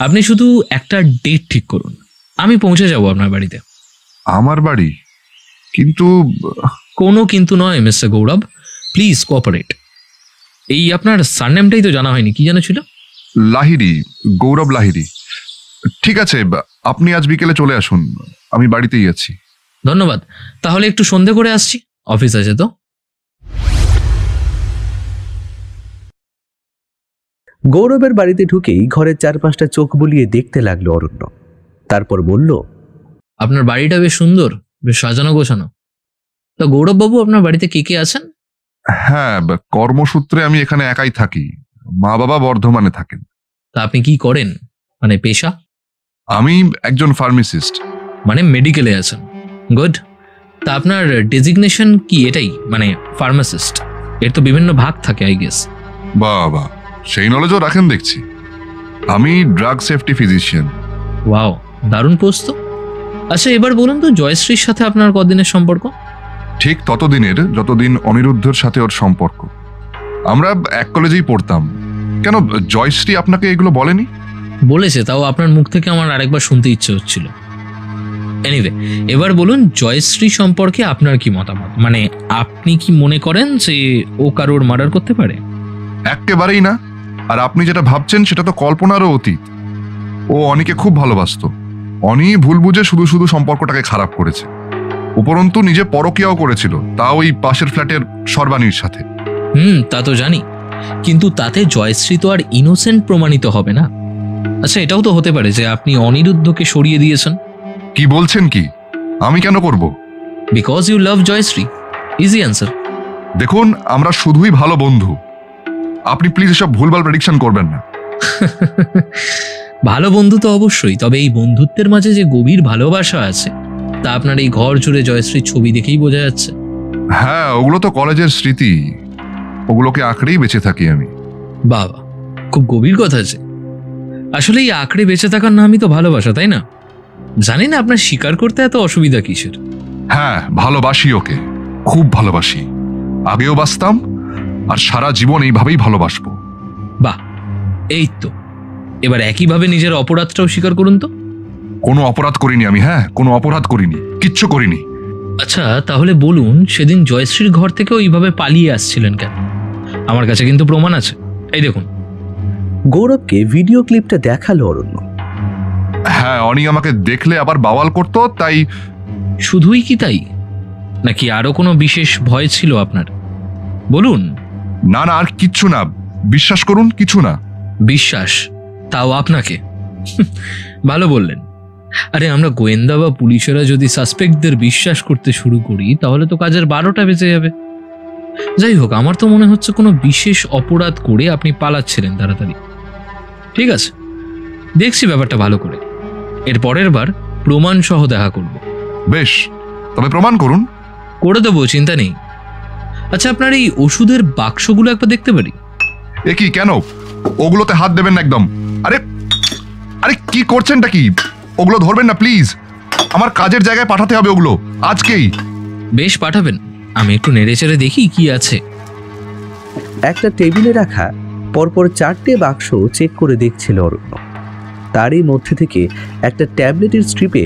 আপনি শুধু একটা ডেট ঠিক করুন, আমি পৌঁছে যাব আপনার বাড়িতে। আমার বাড়ি? কিন্তু কোনো কিন্তু নয় মিস্টার গৌরব, প্লিজ কোঅপারেট। এই আপনার সারনেমটাই তো জানা হয়নি, কি জানা ছিল? লাহিড়ী, গৌরব লাহিড়ী। ঠিক আছে, আপনি আজ বিকেলে চলে আসুন, আমি বাড়িতেই আছি। ধন্যবাদ। তাহলে একটু সন্ধে করে আসছি, অফিস আছে তো। গৌরবের বাড়িতে ঢুকেই ঘরের 4-5টা চোখ বুলিয়ে দেখতে লাগলো অরণ্য। তারপর বলল, আপনার বাড়িটা বেশ সুন্দর, বেশ সাজানো গোছানো। তা গৌরববাবু, আপনার বাড়িতে কে কে আছেন? হ্যাঁ, কর্মসূত্রে আমি এখানে একাই থাকি। মা বাবা বর্ধমানে থাকেন। তা আপনি কি করেন, মানে পেশা? আমি একজন ফার্মাসিস্ট। মানে মেডিকেলে আছেন? গুড। তা আপনার ডেজিগনেশন কি এটাই, মানে ফার্মাসিস্ট? এর তো বিভিন্ন ভাগ থাকে আই গেস। বাবা, সেই নলেজও রাখেন দেখছি। আমি ড্রাগ সেফটি ফিজিশিয়ান। ওয়াও, দারুণ পোস্ত। আচ্ছা, এবার বলুন তো, জয়শ্রীর সাথে আপনার কতদিনের সম্পর্ক? ঠিক ততদিনের যতদিন অনিরুদ্ধর সাথে ওর সম্পর্ক। আমরা এক কলেজেই পড়তাম। কেন, জয়শ্রী আপনাকে এগুলো বলেনি? বলেছে, তাও আপনার মুখ থেকে আমার আরেকবার শুনতে ইচ্ছে হচ্ছিল। এনিওয়ে, এবার বলুন জয়শ্রী সম্পর্কে আপনার কি মতামত? মানে আপনি কি মনে করেন যে ও কারোর মার্ডার করতে পারে? একেবারেই না। আর আপনি যেটা ভাবছেন সেটা তো কল্পনারও অতীত। ও অনিকে খুব ভালোবাসতো। অনি ভুল বুঝে শুধু শুধু সম্পর্কটাকে খারাপ করেছে। উপরন্তু নিজে পরকীয়াও করেছিল, তাও ওই পাশের ফ্ল্যাটের সর্বাণীর সাথে। তা তো জানি, কিন্তু তাতে জয়শ্রী তো আর ইনোসেন্ট প্রমাণিত হবে না। আচ্ছা, এটাও তো হতে পারে যে আপনি অনিরুদ্ধকে সরিয়ে দিয়েছেন। কি বলছেন কি? আমি কেন করব? Because you love Joyshree. Easy answer. দেখুন, আমরা শুধুই ভালো বন্ধু। আপনি প্লিজ এসব ভুলভাল প্রেডিকশন করবেন না। ভালো বন্ধু তো অবশ্যই, তবে এই বন্ধুত্বের মাঝে যে গভীর ভালোবাসা আছে তা আপনার এই ঘর জুড়ে জয়শ্রীর ছবি দেখেই বোঝা যাচ্ছে। হ্যাঁ, ওগুলো তো কলেজের স্মৃতি। ওগুলোকে আঁকড়েই বেঁচে থাকি আমি। বাবা, খুব গভীর কথা আছে। আসলে এই আঁকড়ে বেঁচে থাকার নামই তো ভালোবাসা, তাই না? জানি না আপনার স্বীকার করতে এত অসুবিধা কিসের। হ্যাঁ, ভালোবাসি ওকে, খুব ভালোবাসি। আগেও বাসতাম, আর সারা জীবন এইভাবেই ভালোবাসবো। বাহ, এই তো। এবার একইভাবে নিজের অপরাধটাও স্বীকার করুন তো। কোনো অপরাধ করিনি আমি। হ্যাঁ, কোনো অপরাধ করিনি, কিচ্ছু করিনি। আচ্ছা, তাহলে বলুন সেদিন জয়শ্রীর ঘর থেকে ওইভাবে পালিয়ে আসছিলেন কেন? আমার কাছে কিন্তু প্রমাণ আছে, এই দেখুন। গৌরবকে ভিডিও ক্লিপটা দেখালো অরণ্য। হ্যাঁ, অনি আমাকে দেখলে আবার বাওয়াল করতো, তাই। শুধুই কি তাই, নাকি আরো কোনো বিশেষ ভয় ছিল আপনার? বলুন। না না, আর কিচ্ছু না, বিশ্বাস করুন, কিছু না। বিশ্বাস? তাও আপনাকে? ভালো বললেন। আরে, আমরা গোয়েন্দা বা পুলিশেরা যদি সাসপেক্টদের বিশ্বাস করতে শুরু করি তাহলে তো কাজের 12টা বেজে যাবে। যাই হোক, আমার তো মনে হচ্ছে কোনো বিশেষ অপরাধ করে আপনি পালাচ্ছিলেন তাড়াতাড়ি। ঠিক আছে, দেখছি ব্যাপারটা ভালো করে। এর পরের বার প্রমাণ সহ দেখা করব। বেশ, তবে প্রমাণ করুন। করে দেবো, চিন্তা নেই। আচ্ছা, আপনার এই ওষুধের বাক্সগুলো একবার দেখতে পারি? এ কি, কেন? ওগুলোতে হাত দেবেন না একদম। আরে আরে, কি করছেনটা কি? ওগুলো ধরবেন না প্লিজ। আমার কাজের জায়গায় পাঠাতে হবে ওগুলো আজকেই। বেশ, পাঠাবেন। আমি একটু নেড়েচেড়ে দেখি কি আছে। একটা টেবিলে রাখা পরপর 4টে বাক্স চেক করে দেখছিল অরণ্য। তারই মধ্যে থেকে একটা ট্যাবলেটের স্ট্রিপে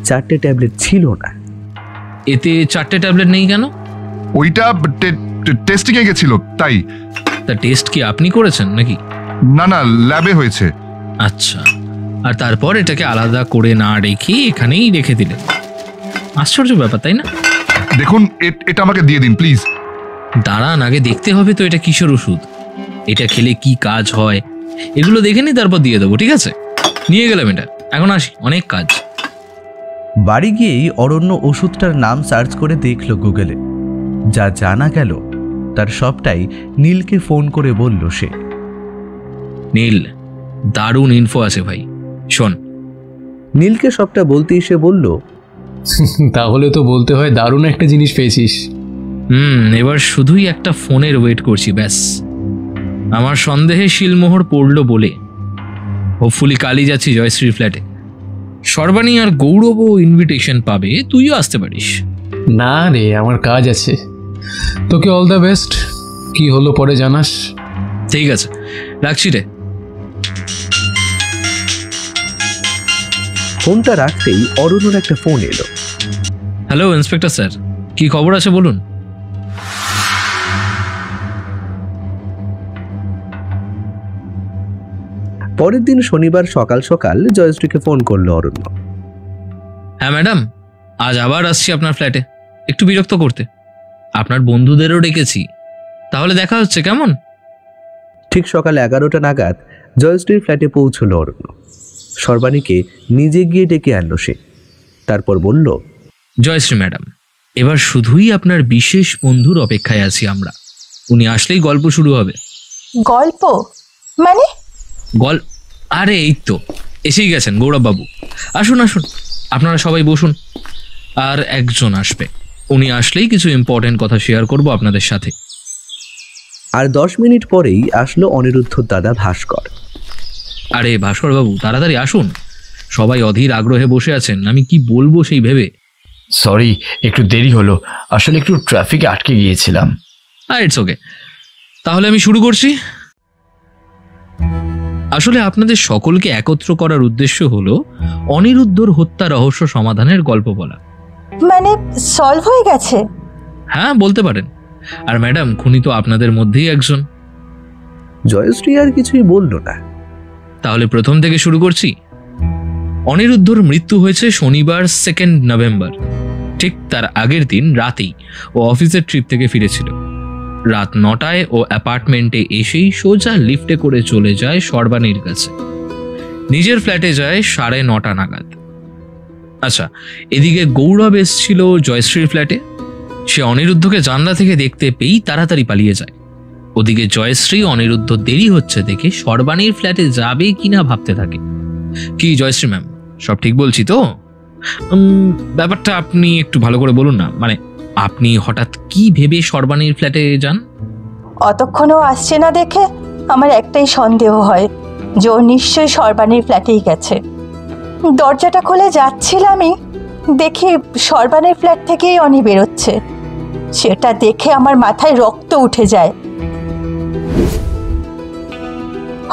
4টে ট্যাবলেট ছিল না। এতে 4টে ট্যাবলেট নেই কেন? ওইটা টেস্টিং এ গেছিল, তাই। তা টেস্ট কি আপনি করেছেন নাকি? না না, ল্যাবে হয়েছে। আচ্ছা, আর তারপর এটাকে আলাদা করে না রেখে এখানেই রেখে দিলেন। আশ্চর্য ব্যাপার, তাই না? দেখুন, এটা আমাকে দিয়ে দিন প্লিজ। দাঁড়ান, আগে দেখতে হবে তো এটা কিসের ওষুধ, এটা খেলে কি কাজ হয়, এগুলো দেখে নি, তারপর দিয়ে দেবো। ঠিক আছে, নিয়ে গেলাম এটা, এখন আসি, অনেক কাজ। বাড়ি গিয়েই অরণ্য ওষুধটার নাম সার্চ করে দেখল গুগলে। যা জানা গেল তার সবটাই নীলকে ফোন করে বলল সে। নীল, দারুণ ইনফো আছে ভাই, শোন। নীলকে সবটা বলতেই সে বলল, তাহলে তো বলতে হয় দারুণ একটা জিনিস পেয়েছিস। এবার শুধুই একটা ফোনের ওয়েট করছি, ব্যাস। আমার সন্দেহে শিলমোহর পড়লো বলে হোপফুলি কালই যাচ্ছি জয়শ্রীর ফ্ল্যাটে। সর্বাণী আর গৌরবও ইনভিটেশন পাবে, তুইও আসতে পারিস। না রে, আমার কাজ আছে। তোকে অল দ্য বেস্ট। কি হলো পরে জানাস। ঠিক আছে, রাখছি রে। ফোনটা রাখতেই অরণ্যর একটা ফোন এলো। হ্যালো ইন্সপেক্টর স্যার, কি খবর আছে বলুন। পরের দিন শনিবার সকাল সকাল জয়শ্রীকে ফোন করলো অরণ্য। হ্যাঁ ম্যাডাম, আজ আবার আসছি আপনার ফ্ল্যাটে, একটু বিরক্ত করতে। আপনার বন্ধুদেরও ডেকেছি, তাহলে দেখা হচ্ছে কেমন? ঠিক সকাল 11টা নাগাদ জয়শ্রীর ফ্ল্যাটে পৌঁছলো অরণ্য। সর্বাণীকে নিজে গিয়ে ডেকে আনলো সে। তারপর বলল, জয়শ্রী ম্যাডাম, এবার শুধুই আপনার বিশেষ বন্ধুর অপেক্ষায় আছি আমরা। উনি আসলেই গল্প শুরু হবে। গল্প মানে? আরে এই তো এসেই গেছেন গৌরব বাবু। আসুন আসুন, আপনারা সবাই বসুন। আর একজন আসবে, উনি আসলেই কিছু ইম্পর্টেন্ট কথা শেয়ার করব আপনাদের সাথে। আর 10 মিনিট পরেই আসলো অনিরুদ্ধর দাদা ভাস্কর। আরে ভাস্কর বাবু, তাড়াতাড়ি আসুন, সবাই অধীর আগ্রহে বসে আছেন আমি কি বলবো সেই ভেবে। সরি, একটু দেরি হলো, আসলে একটু ট্রাফিকে আটকে গিয়েছিলাম। ইটস ওকে, তাহলে আমি শুরু করছি। আসলে আপনাদের সকলকে একত্র করার উদ্দেশ্য হলো অনিরুদ্ধর হত্যা রহস্য সমাধানের গল্প বলা। মানে সলভ হয়ে গেছে? হ্যাঁ, বলতে পারেন। আর ম্যাডাম, খুনি তো আপনাদের মধ্যেই একজন। জয়শ্রী আর কিছুই বলল না। তাহলে প্রথম থেকে শুরু করছি। অনিরুদ্ধর মৃত্যু হয়েছে শনিবার 2 নভেম্বর। ঠিক তার আগের দিন রাতেই ও অফিসের ট্রিপ থেকে ফিরেছিল। রাত 9টায় ও অ্যাপার্টমেন্টে এসেই সোজা লিফটে করে চলে যায় সর্বাণীর কাছে। নিজের ফ্ল্যাটে যায় 9:30 নাগাদ। আচ্ছা, এদিকে গৌরব এসেছিল জয়শ্রীর ফ্ল্যাটে। সে অনিরুদ্ধকে জানলা থেকে দেখতে পেয়েই তাড়াতাড়ি পালিয়ে যায়। ওদিকে জয়শ্রী অনিরুদ্ধ দেরি হচ্ছে দেখে সর্বাণীর ফ্ল্যাটে যাবে কিনা ভাবতে থাকে। কি জয়শ্রী ম্যাম, সব ঠিক বলছি তো? ব্যাপারটা আপনি একটু ভালো করে বলুন না, মানে আপনি হঠাৎ কি ভেবে সর্বাণীর ফ্ল্যাটে যান? অতক্ষণও আসছে না দেখে আমার একটাই সন্দেহ হয় যে ও নিশ্চয়ই সর্বাণীর ফ্ল্যাটেই গেছে। দরজাটা খুলে যাচ্ছিলামই, দেখি সর্বাণীর ফ্ল্যাট থেকেই অনি বেরোচ্ছে। সেটা দেখে আমার মাথায় রক্ত উঠে যায়।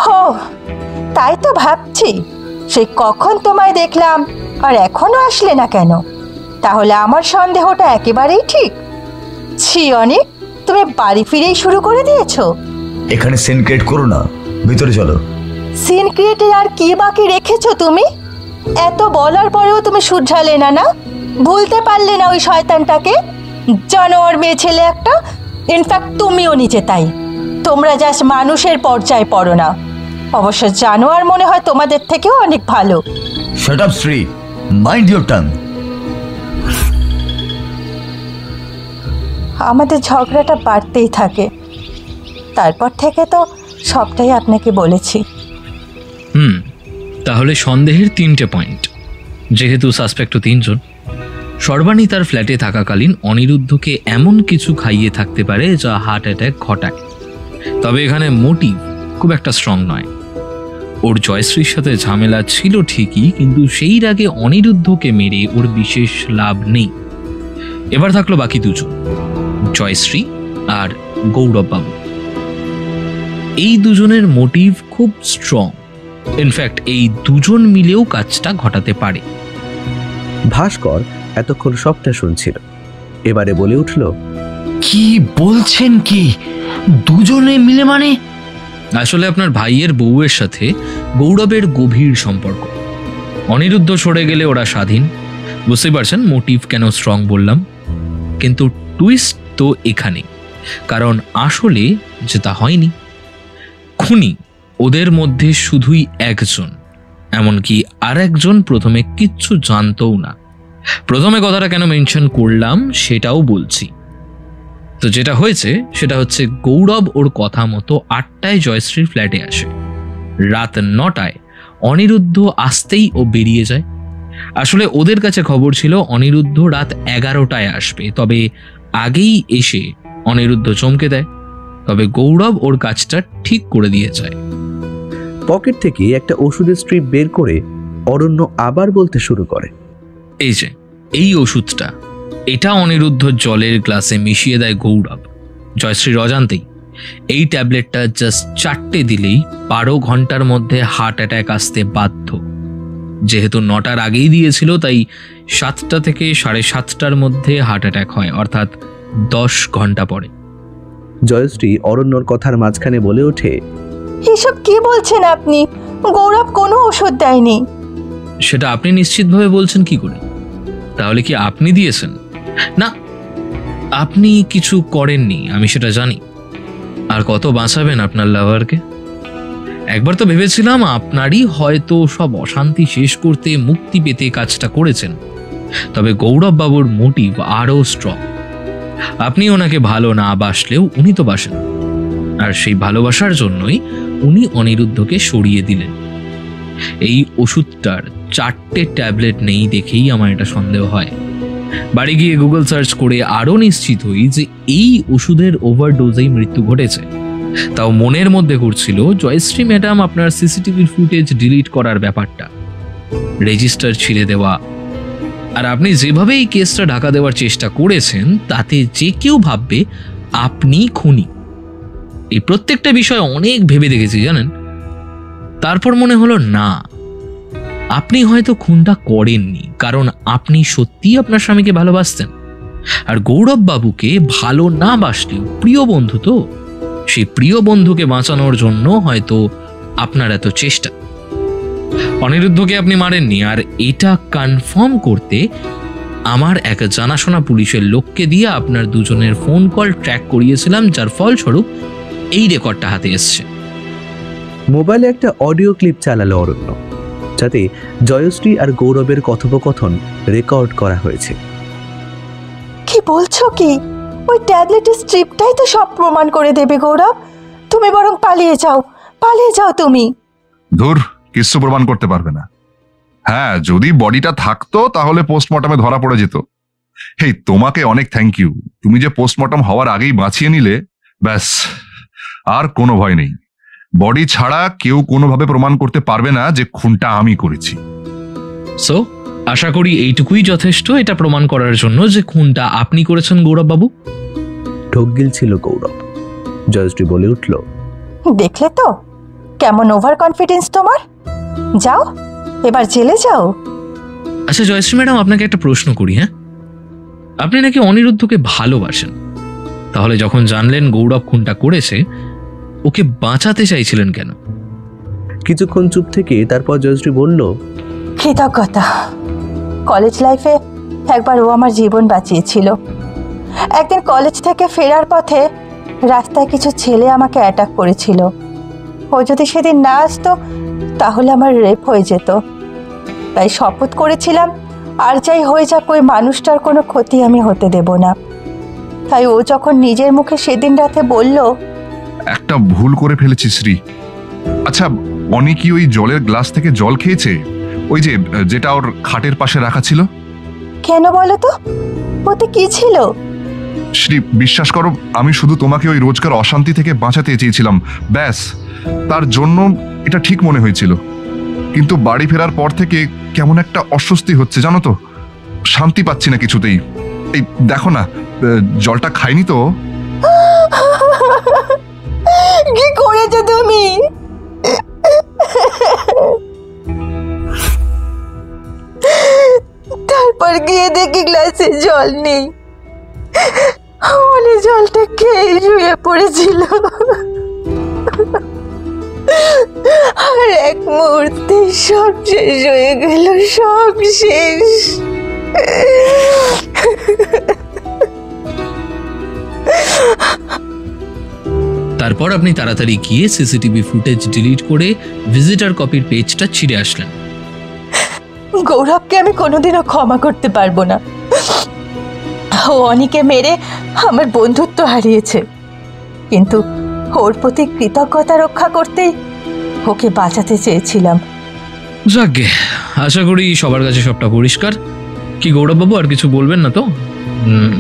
হো, তাই তো ভাবছি, সে কখন তোমায় দেখলাম আর এখনো আসলে না কেন? তাহলে আমার সন্দেহটা একেবারেই ঠিক। ছি অনি, তুমি বাড়ি ফিরেই শুরু করে দিয়েছো। এখানে সিন ক্রিয়েট করো না, ভিতরে চলো। সিন ক্রিয়েটের আর কি বাকি রেখেছো তুমি? এত বলার পরেও তুমি শুধরালে না? না ভুলতে পারলে না ওই শয়তানটাকে? জানোয়ার মেয়ে ছেলে একটা। ইনফ্যাক্ট তুমিও নিচে তাই। তোমরা জাস্ট মানুষের পর্যায়ে পড়ো না। অবশ্য জানোয়ার মনে হয় তোমাদের থেকেও অনেক ভালো। শাট up Shri, mind your tongue. আমাদের ঝগড়াটা বাড়তেই থাকে। তারপর থেকে তো সবটাই আপনাকে বলেছি। তাহলে সন্দেহের 3টে পয়েন্ট। যেহেতু সাসপেক্ট 3 জন, সর্বাণী তার ফ্ল্যাটে থাকাকালীন অনিরুদ্ধকে এমন কিছু খাইয়ে থাকতে পারে যা হার্ট অ্যাটাক ঘটায়। তবে এখানে মোটিভ খুব একটা স্ট্রং নয়। ওর জয়শ্রীর সাথে ঝামেলা ছিল ঠিকই, কিন্তু সেই রাগে অনিরুদ্ধকে মেরে ওর বিশেষ লাভ নেই। এবার থাকলো বাকি 2 জন, জয়শ্রী আর গৌরব বাবু। এই 2 জনের মোটিভ খুব স্ট্রং। ইনফ্যাক্ট এই 2 জন মিলেও কাজটা ঘটাতে পারে। ভাস্কর এতক্ষণ সবটা শুনছিল, এবারে বলে উঠল, কি বলছেন কি? 2 জনে মিলে মানে? আসলে আপনার ভাইয়ের বউয়ের সাথে গৌরবের গভীর সম্পর্ক। অনিরুদ্ধ সরে গেলে ওরা স্বাধীন। বুঝতে পারছেন মোটিভ কেন স্ট্রং বললাম। কিন্তু টুইস্ট তো এখানে, কারণ আসলে যেটা হয়নি, খুনি ওদের মধ্যে শুধুই একজন। এমনকি আর একজন প্রথমে কিচ্ছু জানতও না। প্রথমে কথাটা কেন মেনশন করলাম সেটাও বলছি। তো যেটা হয়েছে সেটা হচ্ছে, গৌরব ওর কথা মতো 8টায় জয়শ্রীর ফ্ল্যাটে আসে। রাত 9টায় অনিরুদ্ধ আসতেই ও বেরিয়ে যায়। আসলে ওদের কাছে খবর ছিল অনিরুদ্ধ রাত 11টায় আসবে, তবে আগেই এসে অনিরুদ্ধ চমকে দেয়। তবে গৌরব ওর কাজটা ঠিক করে দিয়ে যায়। পকেট থেকে একটা ওষুধের স্ট্রিপ বের করে অরণ্য আবার বলতে শুরু করে, এই যে এই ওষুধটা, এটা অনিরুদ্ধ জলের গ্লাসে মিশিয়ে দেয় গৌরব জয়শ্রীর অজান্তেই। এই ট্যাবলেটটা জাস্ট 4টে দিলেই 12 ঘন্টার মধ্যে হার্ট অ্যাটাক আসতে বাধ্য। যেহেতু 9টার আগেই দিয়েছিল, তাই 7টা থেকে 7:30টার মধ্যে হার্ট অ্যাটাক হয়, অর্থাৎ 10 ঘন্টা পরে। জয়শ্রী অরণ্যর কথার মাঝখানে বলে ওঠে, এসব কি বলছেন আপনি? গৌরব কোনো ওষুধ দেয়নি। সেটা আপনি নিশ্চিতভাবে বলছেন কি করে? তাহলে কি আপনি দিয়েছেন? না, আপনি কিছু করেননি, আমি সেটা জানি। আর কত বাঁচাবেন আপনার লাভারকে? একবার তো ভেবেছিলাম আপনারই হয়তো সব অশান্তি শেষ করতে, মুক্তি পেতে কাজটা করেছেন। তবে গৌরব বাবুর মোটিভ আরও স্ট্রং। আপনি ওনাকে ভালো না বাসলেও উনি তো বাসেন, আর সেই ভালোবাসার জন্যই উনি অনিরুদ্ধকে সরিয়ে দিলেন। এই ওষুধটার 4টে ট্যাবলেট নেই দেখেই আমার এটা সন্দেহ হয়। বাড়ি গিয়ে গুগল সার্চ করে আরও নিশ্চিত হই যে এই ওষুধের ওভারডোজেই মৃত্যু ঘটেছে। তাও মনের মধ্যে করছিল জয়শ্রী ম্যাডাম আপনার সিসিটিভির ফুটেজ ডিলিট করার ব্যাপারটা, রেজিস্টার ছিঁড়ে দেওয়া, আর আপনি যেভাবে এই কেসটা ঢাকা দেওয়ার চেষ্টা করেছেন তাতে যে কেউ ভাববে আপনি খুনি। এই প্রত্যেকটা বিষয় অনেক ভেবে দেখেছি জানেন। তারপর মনে হলো না, আপনি হয়তো খুনটা করেননি, কারণ আপনি সত্যিই আপনার স্বামীকে ভালোবাসতেন, আর গৌরব বাবুকে ভালো না বাসলেও প্রিয় বন্ধু তো, সেই প্রিয় বন্ধুকে বাঁচানোর জন্য হয়তো আপনার এত চেষ্টা। অনিরুদ্ধকে আপনি মারেননি, আর এটা কনফার্ম করতে আমার এক জানাশোনা পুলিশের লোককে দিয়ে আপনার দুজনের ফোন কল ট্র্যাক করিয়েছিলাম, যার ফলস্বরূপ এই রেকর্ডটা হাতে এসছে। মোবাইলে একটা অডিও ক্লিপ চালালো অরণ্য, যাতে জয়শ্রী আর গৌরবের কথোপকথন রেকর্ড করা হয়েছে। কি বলছো কি? ওই ট্যাবলেটের স্ট্রিপটাই তো সব প্রমাণ করে দেবে গৌরব। তুমি বরং পালিয়ে যাও তুমি। ধুর, কিছু প্রমাণ করতে পারবে না। হ্যাঁ, যদি বডিটা থাকতো তাহলে পোস্টমর্টমে ধরা পড়ে যেত। হেই, তোমাকে অনেক থ্যাংক ইউ। তুমি যে পোস্টমর্টম হওয়ার আগেই বাঁচিয়ে নিলে, ব্যাস আর কোনো ভয় নেই। বডি ছাড়া কেউ কোনোভাবে প্রমাণ করতে পারবে না যে খুনটা আমি করেছি। সো আশা করি এইটুকুই যথেষ্ট এটা প্রমাণ করার জন্য যে খুনটা আপনি করেছেন গৌরব বাবু। ঢোক গিলছিল গৌরব। জয়শ্রী বলে উঠল, দেখলে তো কেমন ওভার কনফিডেন্স তোমার। যাও, এবার জেলে যাও। আচ্ছা জয়শ্রী ম্যাডাম, আপনাকে একটা প্রশ্ন করি। হ্যাঁ, আপনি নাকি অনিরুদ্ধকে ভালোবাসেন, তাহলে যখন জানলেন গৌরব খুনটা করেছে, ওকে বাঁচাতে চাইছিলেন কেন? কিছুক্ষণ চুপ থেকে তারপর জয়শ্রী বলল, কৃতজ্ঞতা। কলেজ লাইফে একবার ও আমার জীবন বাঁচিয়েছিল। একদিন কলেজ থেকে ফেরার পথে রাস্তায় কিছু ছেলে আমাকে অ্যাটাক করেছিল। ও যদি সেদিন না আসতো তাহলে আমার রেপ হয়ে যেত। তাই শপথ করেছিলাম আর যাই হয়ে যাক ওই মানুষটার কোনো ক্ষতি আমি হতে দেব না। তাই ও যখন নিজের মুখে সেদিন রাতে বলল, একটা ভুল করে ফেলেছি শ্রী। আচ্ছা, অনি কি ওই জলের গ্লাস থেকে জল খেয়েছে? ওই যেটা ওর খাটের পাশে রাখা ছিল? কেন বলো তো, ওতে কি ছিল? শ্রী, বিশ্বাস করো, আমি শুধু তোমাকে ওই রোজকার অশান্তি থেকে বাঁচাতে চেয়েছিলাম, ব্যাস। তার জন্য এটা ঠিক মনে হয়েছিল। কিন্তু বাড়ি ফেরার পর থেকে কেমন একটা অস্বস্তি হচ্ছে জানো তো, শান্তি পাচ্ছি না কিছুতেই। এই দেখো না, জলটা খাইনি তো। কি করেছো তুমি? তারপর গিয়ে দেখি গ্লাসে জল নেই। অনেক জলটা খেয়ে শুয়ে পড়েছিল, আর এক মুহূর্তে সব শেষ হয়ে গেল, সব শেষ। তারপর আপনি তাড়াতাড়ি গিয়ে সিসিটিভি ফুটেজ ডিলিট করে ভিজিটার কপির পেজটা ছিঁড়ে আসলেন। গৌরবকে আমি কোনোদিনও ক্ষমা করতে পারবো না। ও অনিকে মেরে আমার বন্ধুত্ব হারিয়েছে, কিন্তু ওর প্রতি কৃতজ্ঞতা রক্ষা করতেই ওকে বাঁচাতে চেয়েছিলাম। যাকগে, আশা করি সবার কাছে সবটা পরিষ্কার। কি গৌরববাবু আর কিছু বলবেন না তো,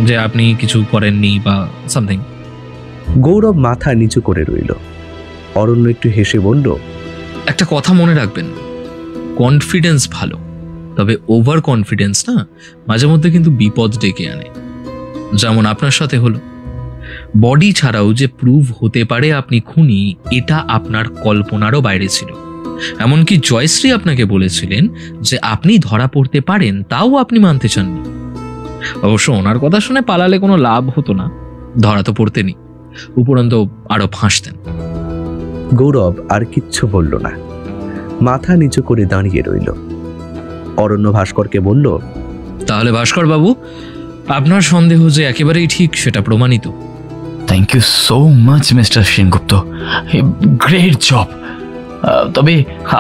যে আপনি কিছু করেননি বা সামথিং? গৌরব মাথা নিচু করে রইল। অরণ্য একটু হেসে বলল, একটা কথা মনে রাখবেন, কনফিডেন্স ভালো, তবে ওভার কনফিডেন্স না মাঝে মধ্যে কিন্তু বিপদ ডেকে আনে। যেমন আপনার সাথে হলো। বডি ছাড়াও যে প্রুভ হতে পারে আপনি খুনি, এটা আপনার কল্পনারও বাইরে ছিল। এমনকি জয়শ্রী আপনাকে বলেছিলেন যে আপনি ধরা পড়তে পারেন, তাও আপনি মানতে চাননি। অবশ্য ওনার কথা শুনে পালালে কোনো লাভ হতো না, ধরা তো পড়তেনি, উপরন্ত আরো ফাঁসতেন। গৌরব আর কিচ্ছু বলল না, মাথা নিচু করে দাঁড়িয়ে রইল। অরণ্য ভাস্করকে বলল, তাহলে ভাস্কর বাবু, আপনার সন্দেহ যে একেবারেই ঠিক সেটা প্রমাণিত। Thank you so much Mr Sengupta, great job. তবে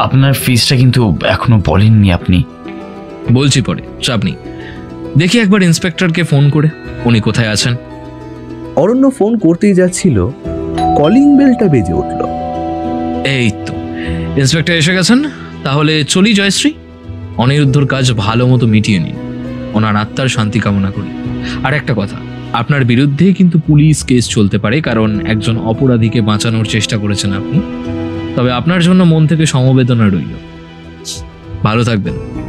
আপনার ফিসটা কিন্তু এখনো বলেননি আপনি। বলছি পরে, চাপ নেই। দেখি একবার ইন্সপেক্টরকে ফোন করে উনি কোথায় আছেন। অরণ্য ফোন করতেই যাচ্ছিল, কলিং বেলটা বেজে উঠল। এই তো ইন্সপেক্টর এসে গেছেন, তাহলে চলি জয়শ্রী। অনিরুদ্ধর কাজ ভালো মতো মিটিয়ে নিন, ওনার আত্মার শান্তি কামনা করি। আর একটা কথা, আপনার বিরুদ্ধে কিন্তু পুলিশ কেস চলতে পারে, কারণ একজন অপরাধীকে বাঁচানোর চেষ্টা করেছেন আপনি। তবে আপনার জন্য মন থেকে সমবেদনা রইল। ভালো থাকবেন।